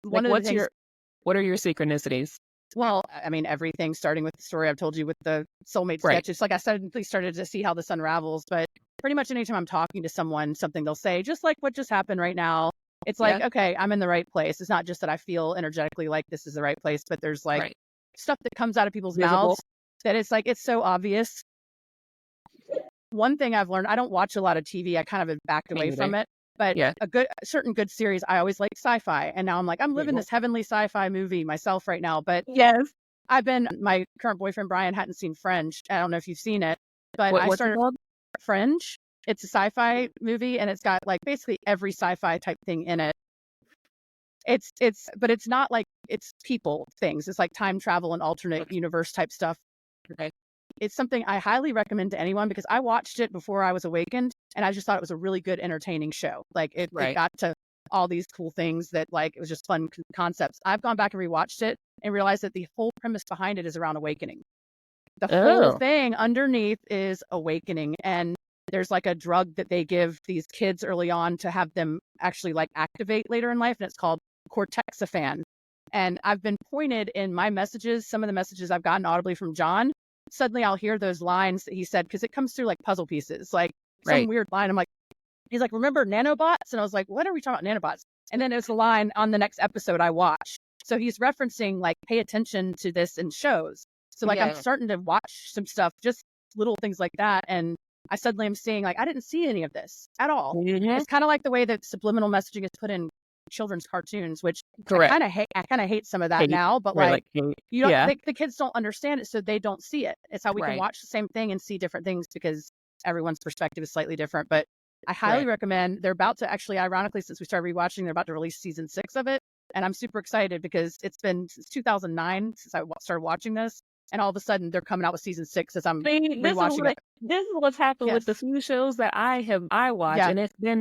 What are your synchronicities? Well, I mean, everything, starting with the story I've told you with the soulmate sketches. Like I suddenly started to see how this unravels. But pretty much anytime I'm talking to someone, something they'll say, just like what just happened right now, it's like, okay, I'm in the right place. It's not just that I feel energetically like this is the right place, but there's like stuff that comes out of people's mouths that it's like, it's so obvious. One thing I've learned, I don't watch a lot of TV. I kind of have backed away from it. But a certain good series, I always like sci-fi. And now I'm like, I'm living this heavenly sci-fi movie myself right now. But my current boyfriend, Brian, hadn't seen Fringe. I don't know if you've seen it, but I started Fringe. It's a sci-fi movie, and it's got like basically every sci-fi type thing in it. But it's not like it's people things. It's like time travel and alternate universe type stuff. It's something I highly recommend to anyone, because I watched it before I was awakened, and I just thought it was a really good, entertaining show. Like it got to all these cool things that like, it was just fun concepts. I've gone back and rewatched it and realized that the whole premise behind it is around awakening. The whole thing underneath is awakening. And there's like a drug that they give these kids early on to have them actually like activate later in life. And it's called cortexiphan. And I've been pointed in my messages, some of the messages I've gotten audibly from John, suddenly I'll hear those lines that he said, because it comes through like puzzle pieces, like some weird line. I'm like, he's like, remember nanobots? And I was like, what are we talking about, nanobots? And then there's a line on the next episode I watch. So he's referencing like, pay attention to this in shows. So like, I'm starting to watch some stuff, just little things like that. And I suddenly am seeing like, I didn't see any of this at all. It's kind of like the way that subliminal messaging is put in children's cartoons, which I kind of hate some of that now, but you don't the kids don't understand it, so they don't see it. It's how we can watch the same thing and see different things, because everyone's perspective is slightly different. But I highly recommend. They're about to actually, ironically, since we started rewatching, they're about to release season 6 of it, and I'm super excited because it's been since 2009 since I started watching this, and all of a sudden they're coming out with season 6 as I'm rewatching it. This is what's happened with the few shows that I watch, and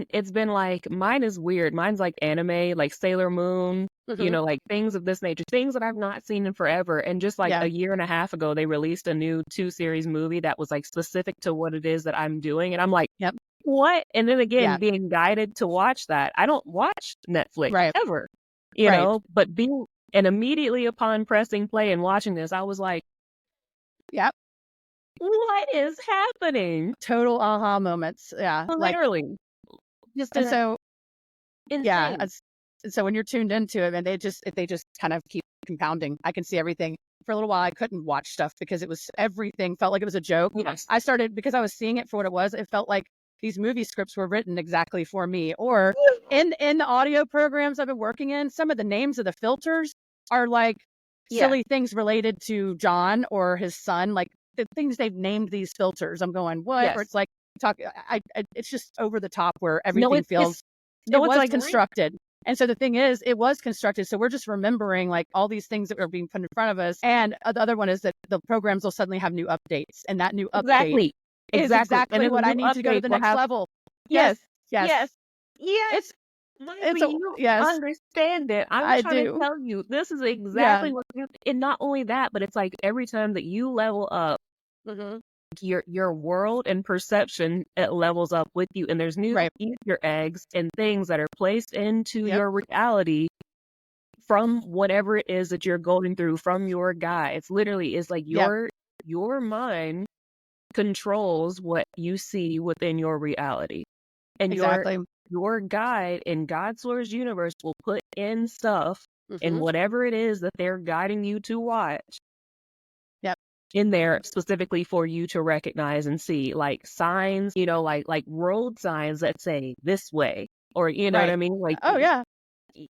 it's been like, mine is weird. Mine's like anime, like Sailor Moon, you know, like things of this nature, things that I've not seen in forever. And just like a year and a half ago, they released a new 2-series movie that was like specific to what it is that I'm doing, and I'm like, what? And then again, being guided to watch that. I don't watch Netflix ever, you know, but and immediately upon pressing play and watching this, I was like, what is happening? Total aha moments. Yeah. Literally. And so, insane. So when you're tuned into it, and they just kind of keep compounding. I can see everything. For a little while, I couldn't watch stuff because everything felt like it was a joke. I started, because I was seeing it for what it was. It felt like these movie scripts were written exactly for me. Or in the audio programs I've been working in, some of the names of the filters are like silly things related to John or his son, like the things they've named these filters. I'm going, what? Or it's like, it's just over the top, where everything feels, it was like constructed. And so the thing is, it was constructed. So we're just remembering like all these things that were being put in front of us. And the other one is that the programs will suddenly have new updates. And that new update Exactly. is And exactly then the what I new need to go to update the will next have level. yes, Yes. Yes. yes, yes. It's, Maybe you don't yes, understand it. I'm I trying to do. tell you, this is Yeah. exactly what and not only that, but it's like every time that you level up Hmm. your world and perception, it levels up with you. And there's new Right. Easter eggs and things that are placed into Yep. your reality from whatever it is that you're going through from your guides. Literally, it's like Yep. your mind controls what you see within your reality. And Exactly. your guide in God's Lord's universe will put in stuff in Hmm. whatever it is that they're guiding you to watch Yep. in there specifically for you to recognize and see, like signs, like road signs that say this way, or you know what I Right. mean, like Oh yeah.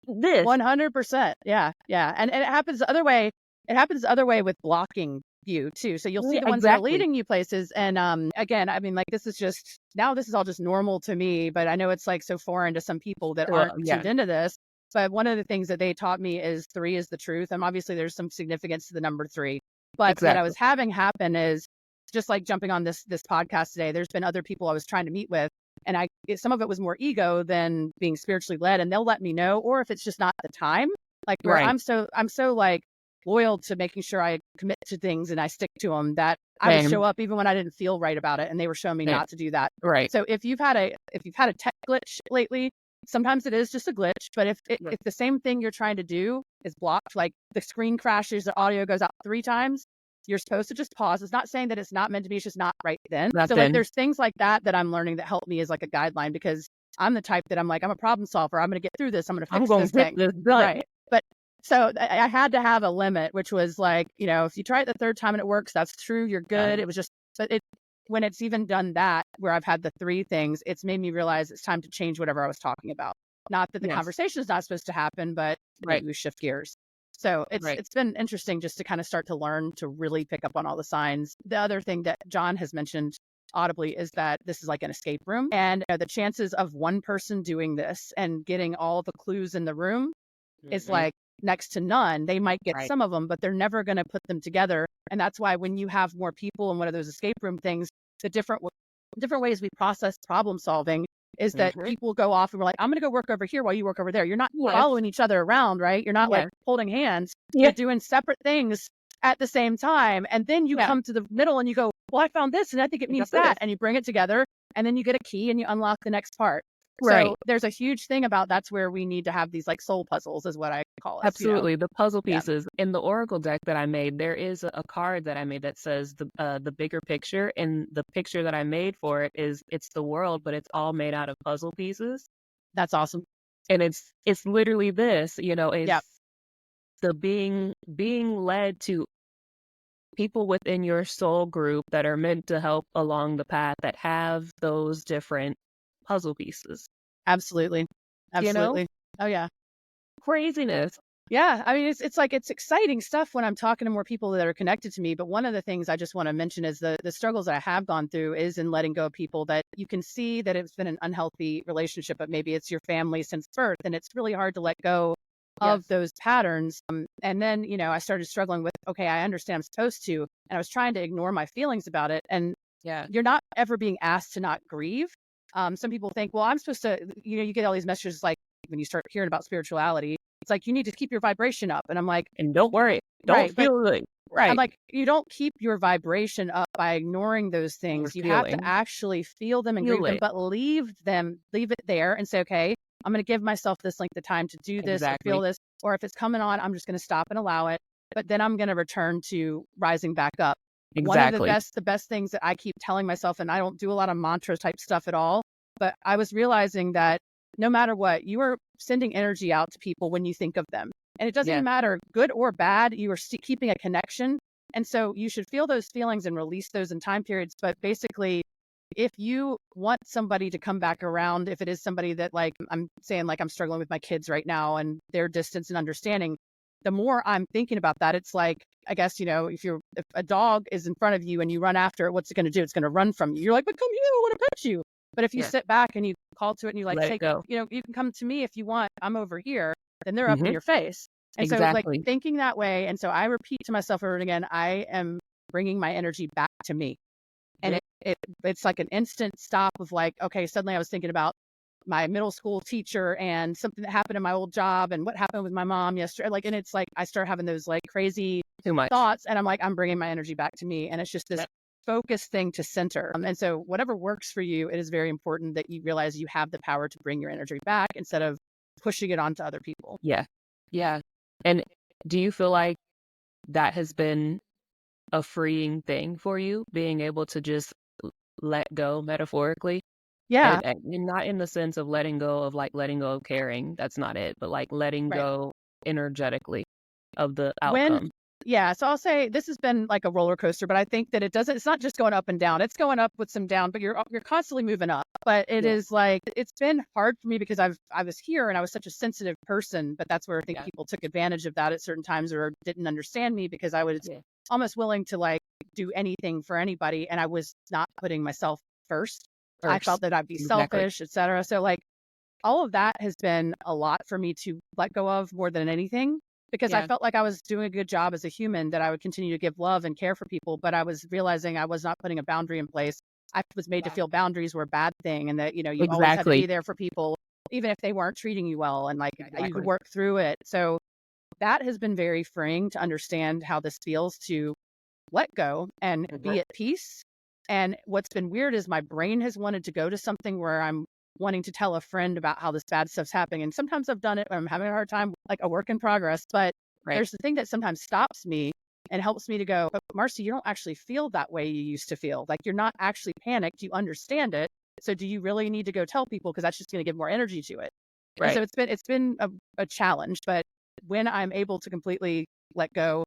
this. 100%. Yeah. Yeah. And it happens the other way. It happens the other way with blocking you too. So you'll see Yeah, the ones that are exactly. leading you places. And again, I mean, like this is just now this is all just normal to me, but I know it's like so foreign to some people that Well, aren't yeah, tuned into this. But one of the things that they taught me is 3 is the truth. And obviously there's some significance to the number 3. But what I exactly. was having happen is just like jumping on this podcast today, there's been other people I was trying to meet with. And some of it was more ego than being spiritually led, and they'll let me know, or if it's just not the time, like where Right. I'm so like loyal to making sure I commit to things and I stick to them that I would Same. show up even when I didn't feel right about it, and they were showing me Same. not to do that. Right. So if you've had a tech glitch lately, sometimes it is just a glitch, but if the same thing you're trying to do is blocked, like the screen crashes, the audio goes out 3 times, you're supposed to just pause. It's not saying that it's not meant to be, it's just not right then. So like Nothing. there's things like that that I'm learning that help me as like a guideline, because I'm the type that I'm like, I'm a problem solver. I'm going to get through this. I'm going to I'm fix gonna this get thing. this done. Right. But so I had to have a limit, which was like, if you try it the 3rd time and it works, that's true. You're good. Done. It was just, but when it's even done that, where I've had the 3 things, it's made me realize it's time to change whatever I was talking about. Not that the Yes. conversation is not supposed to happen, but Right. maybe we shift gears. So Right. it's been interesting just to kind of start to learn to really pick up on all the signs. The other thing that John has mentioned audibly is that this is like an escape room, and the chances of one person doing this and getting all the clues in the room is like next to none. They might get Right. some of them, but they're never going to put them together. And that's why when you have more people in one of those escape room things, the different ways we process problem solving is that people go off and we're like, I'm going to go work over here while you work over there. You're not Yes. following each other around, right? You're not like Yes. holding hands. Yeah. You're doing separate things at the same time. And then you Yeah. come to the middle and you go, well, I found this and I think it means that. And you bring it together and then you get a key and you unlock the next part. Right. So there's a huge thing about that's where we need to have these like soul puzzles is what I call it. Absolutely. The puzzle Yeah. pieces in the Oracle deck that I made, there is a card that I made that says the bigger picture, and the picture that I made for it it's the world, but it's all made out of puzzle pieces. That's awesome. And it's literally this, Yep. it's the being led to people within your soul group that are meant to help along the path that have those different puzzle pieces. Absolutely. Absolutely. Oh yeah. Craziness. Yeah, I mean, it's like it's exciting stuff when I'm talking to more people that are connected to me. But one of the things I just want to mention is the struggles that I have gone through is in letting go of people that you can see that it's been an unhealthy relationship, but maybe it's your family since birth, and it's really hard to let go of those patterns. And then, I started struggling with, okay, I understand I'm supposed to, and I was trying to ignore my feelings about it. And you're not ever being asked to not grieve. Some people think, well, I'm supposed to, you get all these messages like when you start hearing about spirituality. It's like, you need to keep your vibration up. And I'm like, And don't worry. Don't feel it. Right. I'm like, you don't keep your vibration up by ignoring those things. You have to actually feel them and grieve them, but leave it there and say, okay, I'm going to give myself this length of time to do this, to feel this. Or if it's coming on, I'm just going to stop and allow it. But then I'm going to return to rising back up. Exactly. One of the best things that I keep telling myself, and I don't do a lot of mantra type stuff at all, but I was realizing that no matter what, you are sending energy out to people when you think of them. And it doesn't even matter, good or bad, you are keeping a connection. And so you should feel those feelings and release those in time periods. But basically, if you want somebody to come back around, if it is somebody that, like, I'm saying, like, I'm struggling with my kids right now and their distance and understanding, the more I'm thinking about that, it's like, I guess, if a dog is in front of you and you run after it, what's it going to do? It's going to run from you. You're like, but come here, I want to pet you. But if you Yeah. sit back and you call to it and you like Let it take, go. you can come to me if you want, I'm over here, then they're up in Hmm. your face. And so like Exactly. thinking that way. And so I repeat to myself over and again, I am bringing my energy back to me. And Mhm. it's like an instant stop of like, okay, suddenly I was thinking about my middle school teacher and something that happened in my old job and what happened with my mom yesterday. Like, and it's like, I start having those like crazy Too much. thoughts and I'm like, I'm bringing my energy back to me. And it's just this Yep. focused thing to center. And so whatever works for you, it is very important that you realize you have the power to bring your energy back instead of pushing it onto other people. Yeah. Yeah. And do you feel like that has been a freeing thing for you, being able to just let go metaphorically? Yeah. And not in the sense of letting go of like letting go of caring. That's not it. But like letting Right. go energetically of the When outcome. Yeah, so I'll say this has been like a roller coaster, but I think that it's not just going up and down. It's going up with some down, but you're constantly moving up. But it Yeah. is like it's been hard for me because I was here and I was such a sensitive person, but that's where I think Yeah. people took advantage of that at certain times or didn't understand me because I was Yeah. almost willing to like do anything for anybody and I was not putting myself first. I felt First. that I'd be Exactly. selfish, etc. So like all of that has been a lot for me to let go of more than anything because I Yeah. felt like I was doing a good job as a human, that I would continue to give love and care for people, but I was realizing I was not putting a boundary in place. I was made to Wow. feel boundaries were a bad thing and that, you always had to Exactly. be there for people, even if they weren't treating you well and like you could Exactly. work through it. So that has been very freeing to understand how this feels to let go and Mhm. be at peace. And what's been weird is my brain has wanted to go to something where I'm wanting to tell a friend about how this bad stuff's happening. And sometimes I've done it when I'm having a hard time, like a work in progress. But Right. there's the thing that sometimes stops me and helps me to go, but Marcie, you don't actually feel that way you used to feel. Like you're not actually panicked. You understand it. So do you really need to go tell people? Because that's just going to give more energy to it. And Right. so it's been a challenge. But when I'm able to completely let go,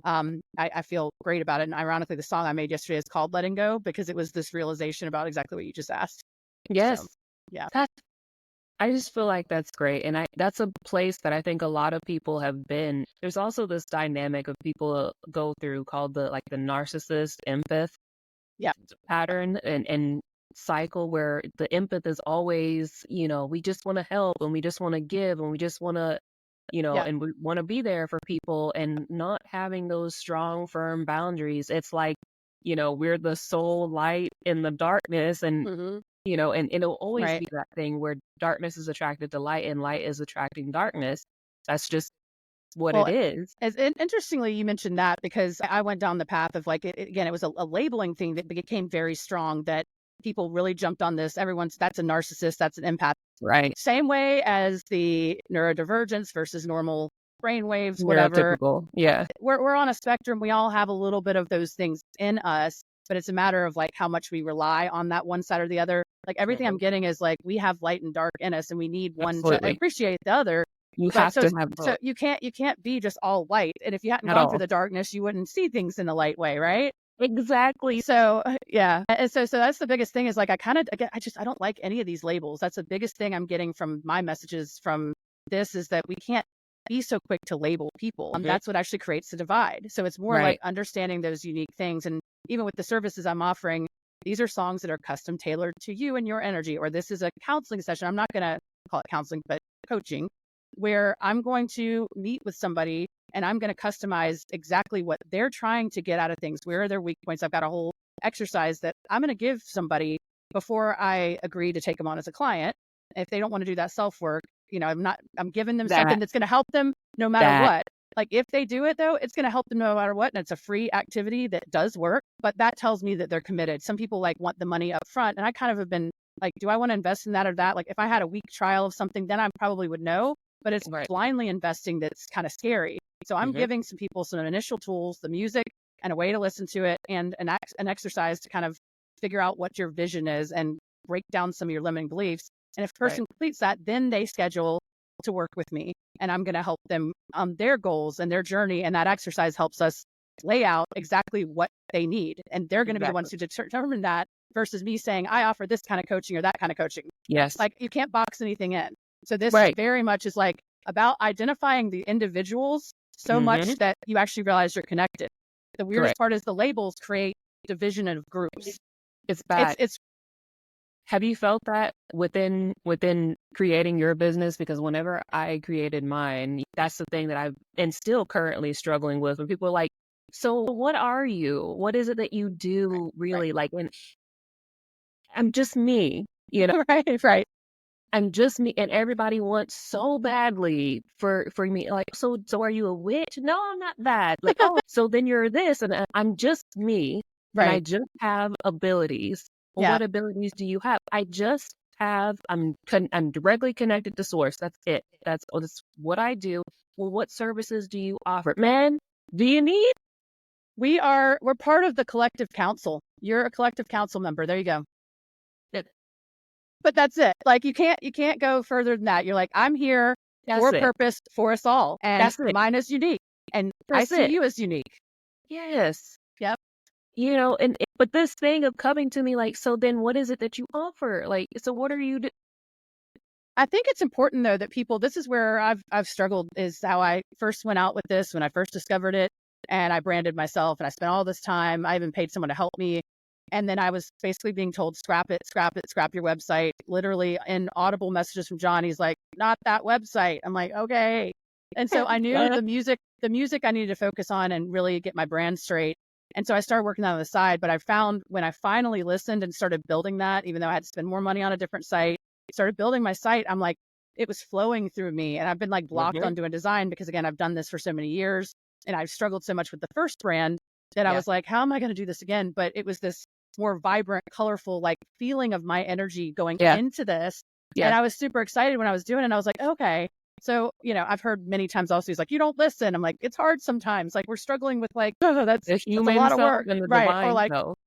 I feel great about it. And ironically, the song I made yesterday is called Letting Go because it was this realization about exactly what you just asked. So, Yes. yeah. That I just feel like that's great. And that's a place that I think a lot of people have been. There's also this dynamic of people go through called the narcissist empath Yeah. pattern and cycle where the empath is always, we just want to help and we just want to give and we just want to, Yeah. and we want to be there for people and not having those strong, firm boundaries. It's like, we're the soul light in the darkness and Hmm. and it'll always Right. be that thing where darkness is attracted to light and light is attracting darkness. That's just what it Well, is. interestingly, you mentioned that because I went down the path of like, again, it was a labeling thing that became very strong that people really jumped on this. That's a narcissist, that's an empath. Right. Same way as the neurodivergence versus normal brain waves, whatever. Neurotypical. Yeah. We're on a spectrum. We all have a little bit of those things in us, but it's a matter of like how much we rely on that one side or the other. Like everything I'm Mhm. getting is like we have light and dark in us, and we need one to Absolutely. appreciate the other. You But have to have so both you can't be just all light. And if you hadn't at gone through all. the darkness, you wouldn't see things in the light way, right? Exactly. So yeah, and so that's the biggest thing is like I kind of again I don't like any of these labels. That's the biggest thing I'm getting from my messages from this is that we can't be so quick to label people. Mhm. That's what actually creates the divide. So it's more like Right. understanding those unique things. And even with the services I'm offering, these are songs that are custom tailored to you and your energy. Or this is a counseling session. I'm not going to call it counseling, but coaching, where I'm going to meet with somebody and I'm going to customize exactly what they're trying to get out of things. Where are their weak points? I've got a whole exercise that I'm going to give somebody before I agree to take them on as a client. If they don't want to do that self work, I'm giving them something That that's going to help them no matter that what. Like if they do it though, it's going to help them no matter what. And it's a free activity that does work, but that tells me that they're committed. Some people like want the money up front. And I kind of have been like, do I want to invest in that or that? Like if I had a week trial of something, then I probably would know, but it's right. blindly investing that's kind of scary. So I'm Mhm. giving some people some initial tools, the music and a way to listen to it and an exercise to kind of figure out what your vision is and break down some of your limiting beliefs. And if a Right. person completes that, then they schedule to work with me and I'm going to help them on their goals and their journey. And that exercise helps us lay out exactly what they need. And they're going to be the Exactly. ones who determine that versus me saying, I offer this kind of coaching or that kind of coaching. Yes. Like you can't box anything in. So this Right. very much is like about identifying the individuals so much Mhm. that you actually realize you're connected. The weirdest Correct. part is the labels create division of groups. It's It's bad. it's Have you felt that within creating your business? Because whenever I created mine, that's the thing that I've and still currently struggling with. When people are like, "So what are you? What is it that you Right. do Right. really?" Like, and I'm just me, you know. Right. Right. I'm just me, and everybody wants so badly for me. Like, so are you a witch? No, I'm not that. Like, oh, so then you're this, and I'm just me, and I Right. just have abilities. Well, Yeah. what abilities do you have? I just have. I'm directly connected to source. That's it. That's what I do. Well, what services do you offer, man? Do you need? We're part of the collective council. You're a collective council member. There you go. That- But that's it. Like you can't go further than that. You're like, I'm here for That's a it. purpose for us all. And That's it. mine is unique. And I That's see it. you as unique. Yes. Yep. And but this thing of coming to me like, so then what is it that you offer? Like, so what are you I think it's important though that people, this is where I've struggled, is how I first went out with this when I first discovered it, and I branded myself and I spent all this time. I even paid someone to help me. And then I was basically being told, scrap it, scrap it, scrap your website. Literally in audible messages from John, he's like, not that website. I'm like, okay. And so I knew the music I needed to focus on and really get my brand straight. And so I started working on the side, but I found when I finally listened and started building that, even though I had to spend more money on a different site, started building my site, I'm like, it was flowing through me. And I've been like blocked Mhm. on doing design because again, I've done this for so many years and I've struggled so much with the first brand that I Yeah. was like, how am I going to do this again? But it was this more vibrant, colorful, like feeling of my energy going Yeah. into this. And Yeah. I was super excited when I was doing it. And I was like, okay. So, I've heard many times also he's like, you don't listen. I'm like, it's hard sometimes. Like we're struggling with like, oh, that's The a human lot of self work. and the Right. Or divine like, self.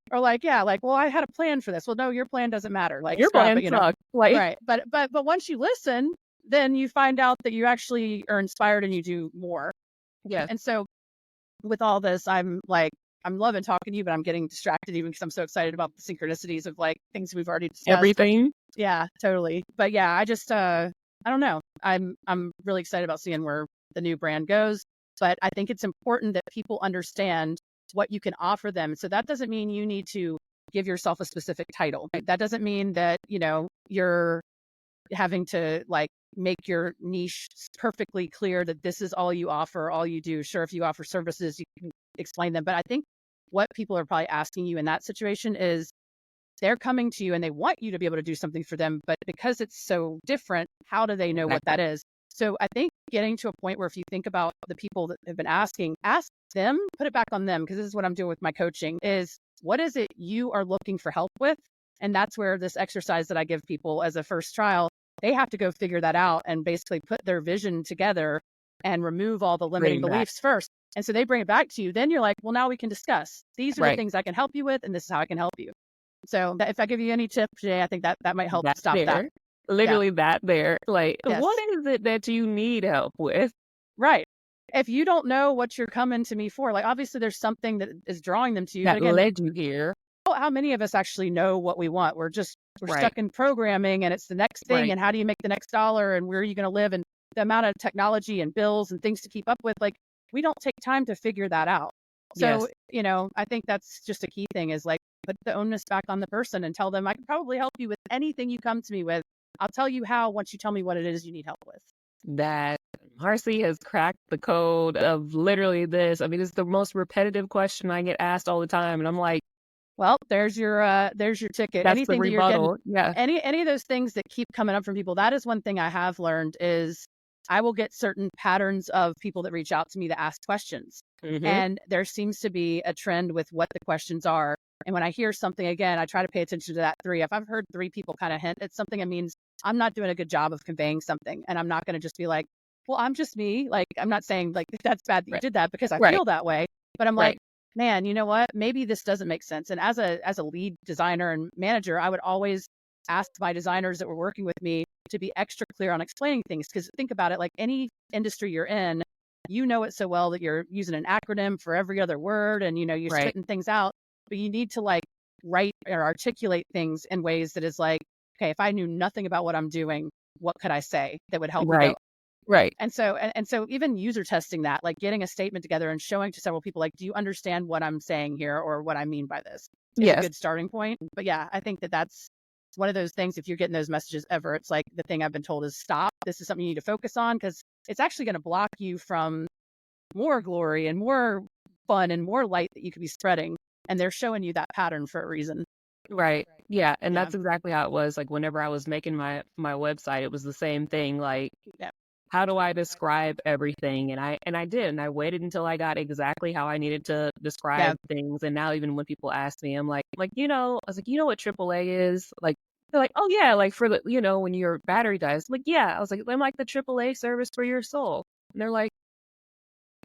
yeah, like, well, I had a plan for this. Well, no, your plan doesn't matter. Like Your scrap plan it. sucks. Like, Right. But once you listen, then you find out that you actually are inspired and you do more. yes, And so with all this, I'm like, I'm loving talking to you, but I'm getting distracted even because I'm so excited about the synchronicities of like things we've already discussed. everything. Yeah, totally. But yeah, I just I don't know. I'm really excited about seeing where the new brand goes. But I think it's important that people understand what you can offer them. So that doesn't mean you need to give yourself a specific title. Right? That doesn't mean that, you're having to like make your niche perfectly clear that this is all you offer, all you do. Sure, if you offer services, you can explain them. But I think what people are probably asking you in that situation is they're coming to you and they want you to be able to do something for them. But because it's so different, how do they know what Exactly. that is? So I think getting to a point where if you think about the people that have been asking, ask them, put it back on them, because this is what I'm doing with my coaching is what is it you are looking for help with? And that's where this exercise that I give people as a first trial, they have to go figure that out and basically put their vision together and remove all the limiting Bring back. beliefs first. And so they bring it back to you. Then you're like, well, now we can discuss. These are the Right. things I can help you with, and this is how I can help you. So if I give you any tip, Jay, I think that might help That stop that. there. Yeah. Literally that there. Like, what Yes. is it that you need help with? Right. If you don't know what you're coming to me for, like obviously there's something that is drawing them to you. But That again, led you here. how many of us actually know what we want? We're Right. stuck in programming and it's the next thing. Right. And how do you make the next dollar? And where are you going to live? And the amount of technology and bills and things to keep up with, like we don't take time to figure that out. So, Yes. I think that's just a key thing is like put the onus back on the person and tell them I can probably help you with anything you come to me with. I'll tell you how once you tell me what it is you need help with. That Marcie has cracked the code of literally this. I mean, it's the most repetitive question I get asked all the time. And I'm like, Well, there's your ticket. that's the Anything that you're getting, rebuttal. Yeah. any of those things that keep coming up from people, that is one thing I have learned is I will get certain patterns of people that reach out to me to ask questions. Mm-hmm. And there seems to be a trend with what the questions are. And when I hear something again, I try to pay attention to that three. If I've heard three people kind of hint at something, it means I'm not doing a good job of conveying something. And I'm not going to just be like, well, I'm just me. Like, I'm not saying like that's bad that you Right. did that because I Right. feel that way. But I'm like, Right. man, you know what? Maybe this doesn't make sense. And as a lead designer and manager, I would always ask my designers that were working with me to be extra clear on explaining things. Because think about it, like any industry you're in, you know it so well that you're using an acronym for every other word and you're Right. spitting things out, but you need to like write or articulate things in ways that is like, okay, if I knew nothing about what I'm doing, what could I say that would help me go? Right. Right. And so even user testing that, like getting a statement together and showing to several people, like, do you understand what I'm saying here or what I mean by this is a Yes. good starting point. But yeah, I think that that's one of those things, if you're getting those messages ever, it's like the thing I've been told is stop. This is something you need to focus on because it's actually going to block you from more glory and more fun and more light that you could be spreading. And they're showing you that pattern for a reason. Right. Yeah. And Yeah. that's exactly how it was. Like whenever I was making my website, it was the same thing. Like, Yeah. how do I describe everything? And I did, and I waited until I got exactly how I needed to describe things. And now even when people ask me, I'm like, I was like, you know what AAA is? Like, they're like, oh yeah, like for the, when your battery dies. Like, yeah. I was like, I'm like the AAA service for your soul. And they're like,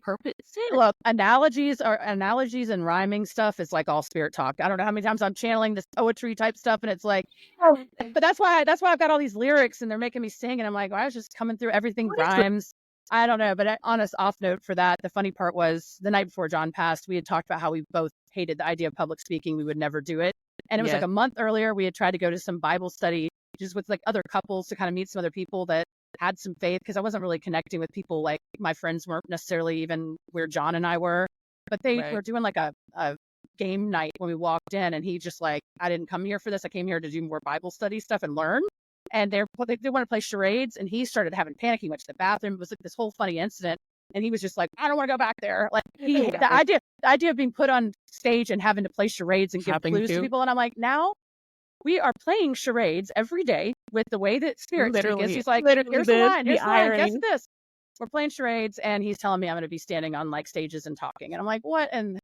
purpose. Look, analogies and rhyming stuff is like all spirit talk. I don't know how many times I'm channeling this poetry type stuff, and it's like, but that's why I've got all these lyrics, and they're making me sing, and I'm like, well, I was just coming through everything rhymes. I don't know, but on an off note for that, the funny part was the night before John passed, we had talked about how we both hated the idea of public speaking. We would never do it, and it was like a month earlier. We had tried to go to some Bible study just with like other couples to kind of meet some other people that had some faith, because I wasn't really connecting with people like my friends weren't necessarily even where John and I were, but they were doing like a game night when we walked in, and he just like, I didn't come here for this. I came here to do more Bible study stuff and learn. And they want to play charades, and he started having panic. He went to the bathroom. It was like this whole funny incident, and he was just like, I don't want to go back there. Like the idea of being put on stage and having to play charades and give clues to people. And I'm like, now we are playing charades every day with the way that spirit speaks. He's like, here's the line, guess this. We're playing charades, and he's telling me I'm going to be standing on like stages and talking. And I'm like, what? And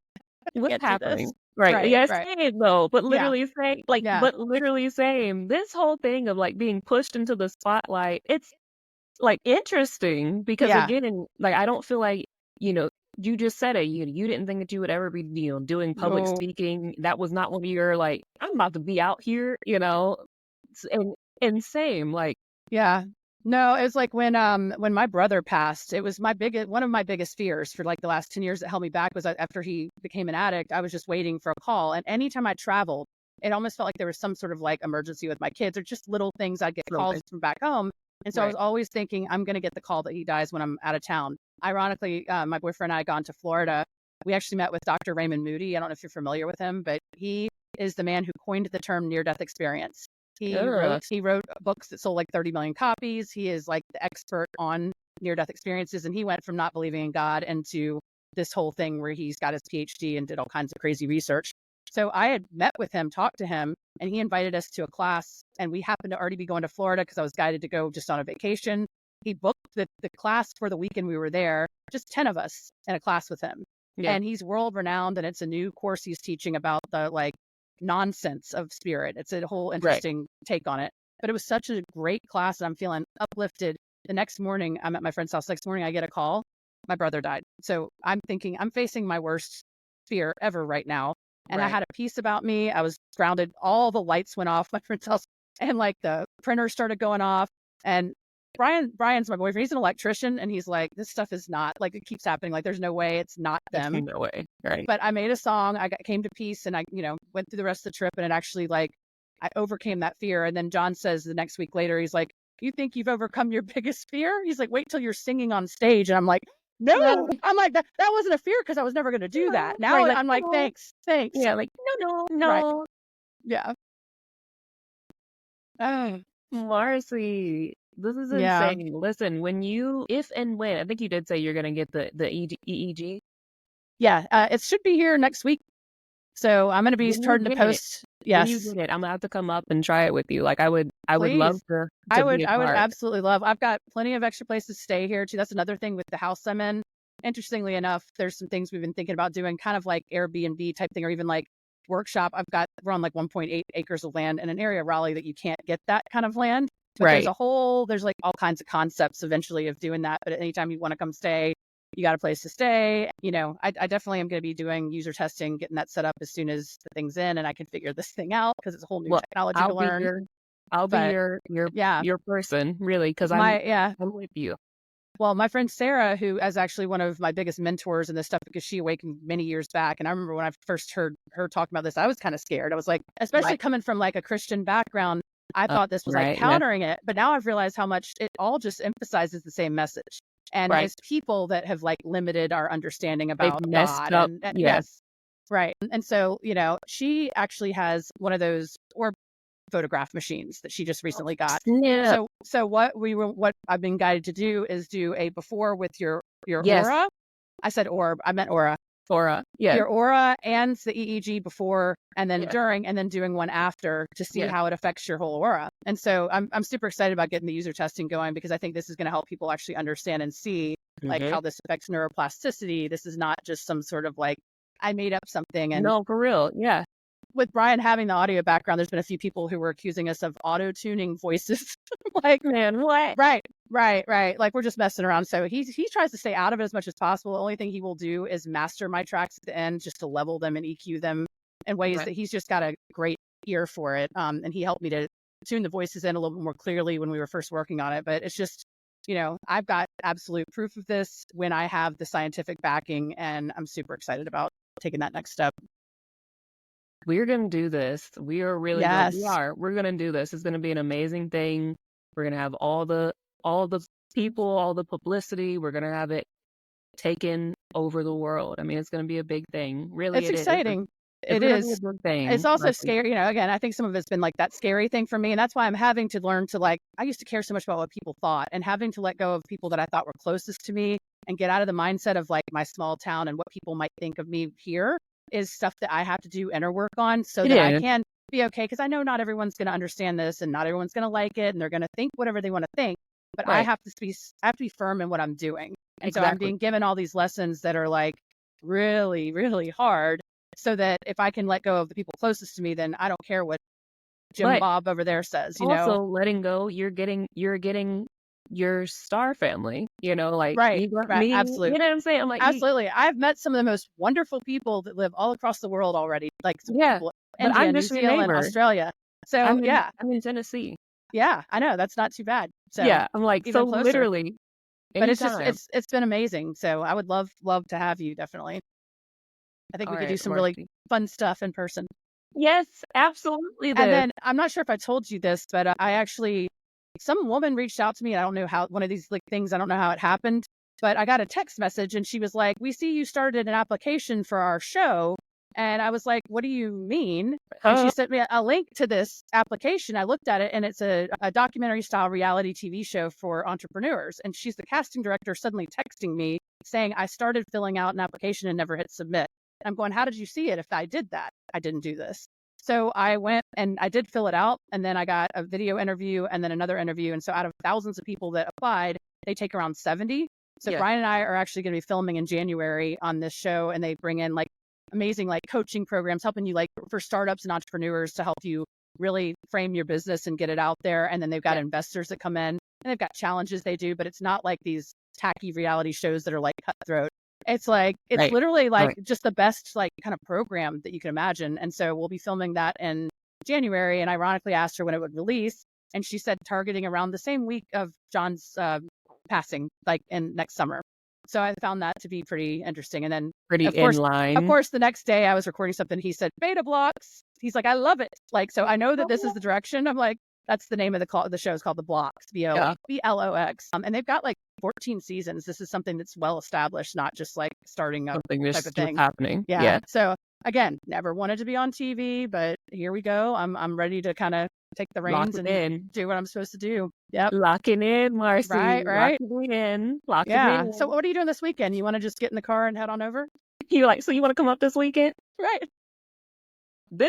what's happening? Right. Yes, same though. But literally same. Like, but literally same. This whole thing of like being pushed into the spotlight, it's like interesting because again, like I don't feel like, you just said it. You didn't think that you would ever be, doing public speaking. That was not one of your like, I'm about to be out here, and same, like. Yeah. No, it was like when my brother passed, it was one of my biggest fears for like the last 10 years that held me back was after he became an addict, I was just waiting for a call. And anytime I traveled, it almost felt like there was some sort of like emergency with my kids or just little things. I'd get calls from back home. And so I was always thinking, I'm going to get the call that he dies when I'm out of town. Ironically, my boyfriend and I had gone to Florida. We actually met with Dr. Raymond Moody. I don't know if you're familiar with him, but he is the man who coined the term near-death experience. He wrote books that sold like 30 million copies. He is like the expert on near-death experiences. And he went from not believing in God into this whole thing where he's got his PhD and did all kinds of crazy research. So I had met with him, talked to him, and he invited us to a class. And we happened to already be going to Florida because I was guided to go just on a vacation. He booked the class for the weekend we were there, just 10 of us in a class with him. Yeah. And he's world renowned, and it's a new course he's teaching about the like nonsense of spirit. It's a whole interesting take on it. But it was such a great class, and I'm feeling uplifted. The next morning, I'm at my friend's house. Next morning, I get a call. My brother died. So I'm thinking I'm facing my worst fear ever right now. And I had a piece about me. I was grounded. All the lights went off my friend's house, and like the printer started going off. And Brian's my boyfriend. He's an electrician, and he's like, this stuff is not like, it keeps happening. Like, there's no way it's not them. There's no way. Right. But I made a song. Came to peace, and I, went through the rest of the trip, and it actually like, I overcame that fear. And then John says the next week later, he's like, you think you've overcome your biggest fear? He's like, wait till you're singing on stage. And I'm like, no, I'm like, that wasn't a fear because I was never going to do that. Now I'm like, thanks. Yeah, like, no. Right. Yeah. Marcie, this is insane. Listen, if and when, I think you did say you're going to get the EEG. Yeah, it should be here next week. So I'm going to be starting to post. Yes. When you get it, I'm going to have to come up and try it with you. Like I would love to I would absolutely love. I've got plenty of extra places to stay here too. That's another thing with the house I'm in. Interestingly enough, there's some things we've been thinking about doing, kind of like Airbnb type thing, or even like workshop. We're on like 1.8 acres of land in an area of Raleigh that you can't get that kind of land. But there's like all kinds of concepts eventually of doing that. But anytime you want to come stay, you got a place to stay. I definitely am going to be doing user testing, getting that set up as soon as the thing's in and I can figure this thing out because it's a whole new technology to learn. I'll be your person, really, because I'm with you. Well, my friend Sarah, who is actually one of my biggest mentors in this stuff because she awakened many years back. And I remember when I first heard her talk about this, I was kind of scared. I was like, especially coming from like a Christian background, I thought this was like countering it. But now I've realized how much it all just emphasizes the same message. And as people that have like limited our understanding about God. And yes. Right. And so, she actually has one of those, or photograph machines that she just recently got. Yeah. So what I've been guided to do is do a before with your Yes. aura. I said orb, I meant aura. Aura. Yeah. Your aura and the EEG before and then Yeah. during, and then doing one after to see how it affects your whole aura. And so I'm super excited about getting the user testing going, because I think this is going to help people actually understand and see like how this affects neuroplasticity. This is not just some sort of like, I made up something. And No, for real. Yeah. with Brian having the audio background, there's been a few people who were accusing us of auto-tuning voices. Like, man, what? Right. Like, we're just messing around. So he tries to stay out of it as much as possible. The only thing he will do is master my tracks at the end, just to level them and EQ them in ways that he's just got a great ear for it. And he helped me to tune the voices in a little bit more clearly when we were first working on it. But it's just, I've got absolute proof of this when I have the scientific backing, and I'm super excited about taking that next step. We're going to do this. We are really Yes. We're going to do this. It's going to be an amazing thing. We're going to have all the people, all the publicity. We're going to have it taken over the world. I mean, it's going to be a big thing. Really, it's exciting. It is a big thing. It's also scary. Again, I think some of it's been like that scary thing for me. And that's why I'm having to learn to I used to care so much about what people thought, and having to let go of people that I thought were closest to me and get out of the mindset of like my small town and what people might think of me here is stuff that I have to do inner work on, so that I can be okay. Because I know not everyone's going to understand this, and not everyone's going to like it, and they're going to think whatever they want to think. But I have to be firm in what I'm doing. And so I'm being given all these lessons that are like really, really hard, so that if I can let go of the people closest to me, then I don't care what Jim Bob over there says. Also, letting go, you're getting your star family, like right, absolutely. You know what I'm saying? I'm like, absolutely. I've met some of the most wonderful people that live all across the world already. Like some people, India, New Zealand, Australia. So I'm in Tennessee. Yeah, I know, that's not too bad. So yeah, I'm like, so closer. Literally. But it's just it's been amazing. So I would love to have you, definitely. I think we could do some really fun stuff in person. Yes, absolutely. And then I'm not sure if I told you this, but I actually, some woman reached out to me. I don't know how, one of these like things, I don't know how it happened, but I got a text message and she was like, "We see you started an application for our show." And I was like, "What do you mean?" And she sent me a link to this application. I looked at it, and it's a documentary style reality TV show for entrepreneurs. And she's the casting director, suddenly texting me saying, "I started filling out an application and never hit submit." And I'm going, "How did you see it if I did that? I didn't do this." So I went and I did fill it out. And then I got a video interview and then another interview. And so out of thousands of people that applied, they take around 70. So Brian and I are actually going to be filming in January on this show. And they bring in like amazing like coaching programs, helping you like for startups and entrepreneurs to help you really frame your business and get it out there. And then they've got investors that come in, and they've got challenges they do, but it's not like these tacky reality shows that are like cutthroat. It's like, it's literally like just the best like kind of program that you can imagine. And so we'll be filming that in January. And ironically asked her when it would release, and she said targeting around the same week of John's passing, like in next summer. So I found that to be pretty interesting. And then of course, the next day I was recording something. He said, "Beta blocks." He's like, "I love it." Like, so I know that this is the direction. I'm like, that's the name of the show is called The Blocks, BLOX. And they've got like 14 seasons. This is something that's well established, not just like starting up something type of thing. Happening. Yeah. So again, never wanted to be on TV, but here we go. I'm ready to kind of take the reins and do what I'm supposed to do. Yep. Locking in, Marcie. Right. Locking in. So what are you doing this weekend? You want to just get in the car and head on over? So you want to come up this weekend? Right.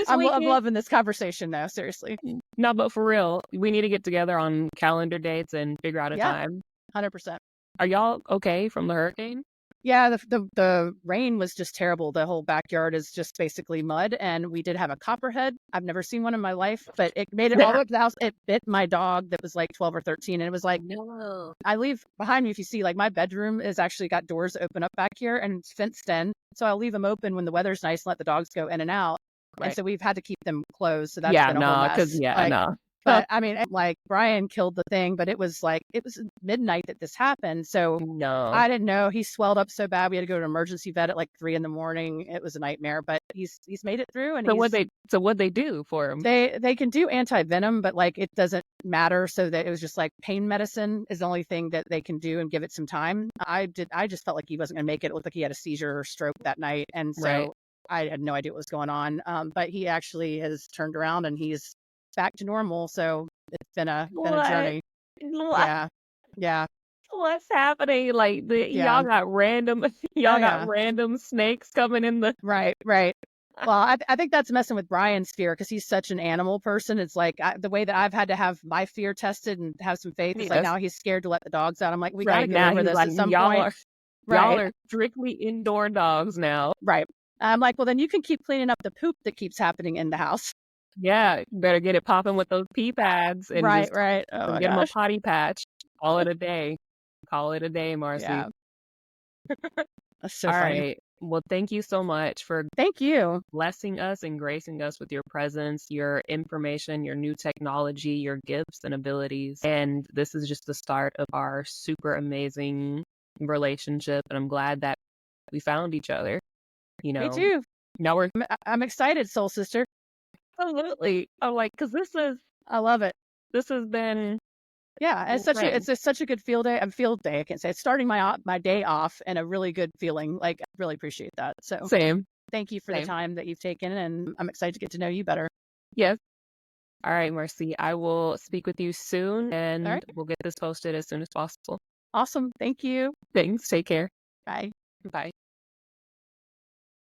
I'm loving this conversation though, seriously. No, but for real, we need to get together on calendar dates and figure out a time. 100%. Are y'all okay from the hurricane? Yeah, the rain was just terrible. The whole backyard is just basically mud, and we did have a copperhead. I've never seen one in my life, but it made it all the way up to the house. It bit my dog that was like 12 or 13, and it was like, no. I leave behind me, if you see, like my bedroom is actually got doors open up back here and it's fenced in, so I'll leave them open when the weather's nice and let the dogs go in and out. And so we've had to keep them closed. So that's been a whole mess. But I mean, like Brian killed the thing, but it was midnight that this happened. So I didn't know. He swelled up so bad. We had to go to an emergency vet at like 3 a.m. It was a nightmare, but he's made it through. And what'd they do for him? They can do anti-venom, but like it doesn't matter. So that it was just like pain medicine is the only thing that they can do and give it some time. I just felt like he wasn't going to make it. It looked like he had a seizure or stroke that night. And so I had no idea what was going on. But he actually has turned around and he's back to normal. So it's been a What? journey. What? Yeah. Yeah. What's happening? Like Yeah. y'all got random Oh y'all got yeah. random snakes coming in the Right. Right. Well, I think that's messing with Brian's fear because he's such an animal person. It's like the way that I've had to have my fear tested and have some faith is like yes. now he's scared to let the dogs out. I'm like, we got to Right get now over he's this like at some point. y'all Right. are strictly indoor dogs now. Right. I'm like, well, then you can keep cleaning up the poop that keeps happening in the house. Yeah, better get it popping with those pee pads and Right. just Right. Oh my get him a gosh. potty patch. Call it a day. Call it a day, Marcie. Yeah. That's so All funny. right. Well, thank you so much for Thank you. blessing us and gracing us with your presence, your information, your new technology, your gifts and abilities. And this is just the start of our super amazing relationship. And I'm glad that we found each other. You Me know, too. now we're I'm excited, soul sister. absolutely. I'm like, because I love it. this has been Yeah, insane. it's just such a good field day. Field day. I can't say it's starting my day off in a really good feeling. Like I really appreciate that. So Same. thank you for the Same. time that you've taken, and I'm excited to get to know you better. Yes. All right, Marcie. I will speak with you soon All and right, we'll get this posted as soon as possible. awesome. Thank you. Thanks. Take care. Bye. Bye.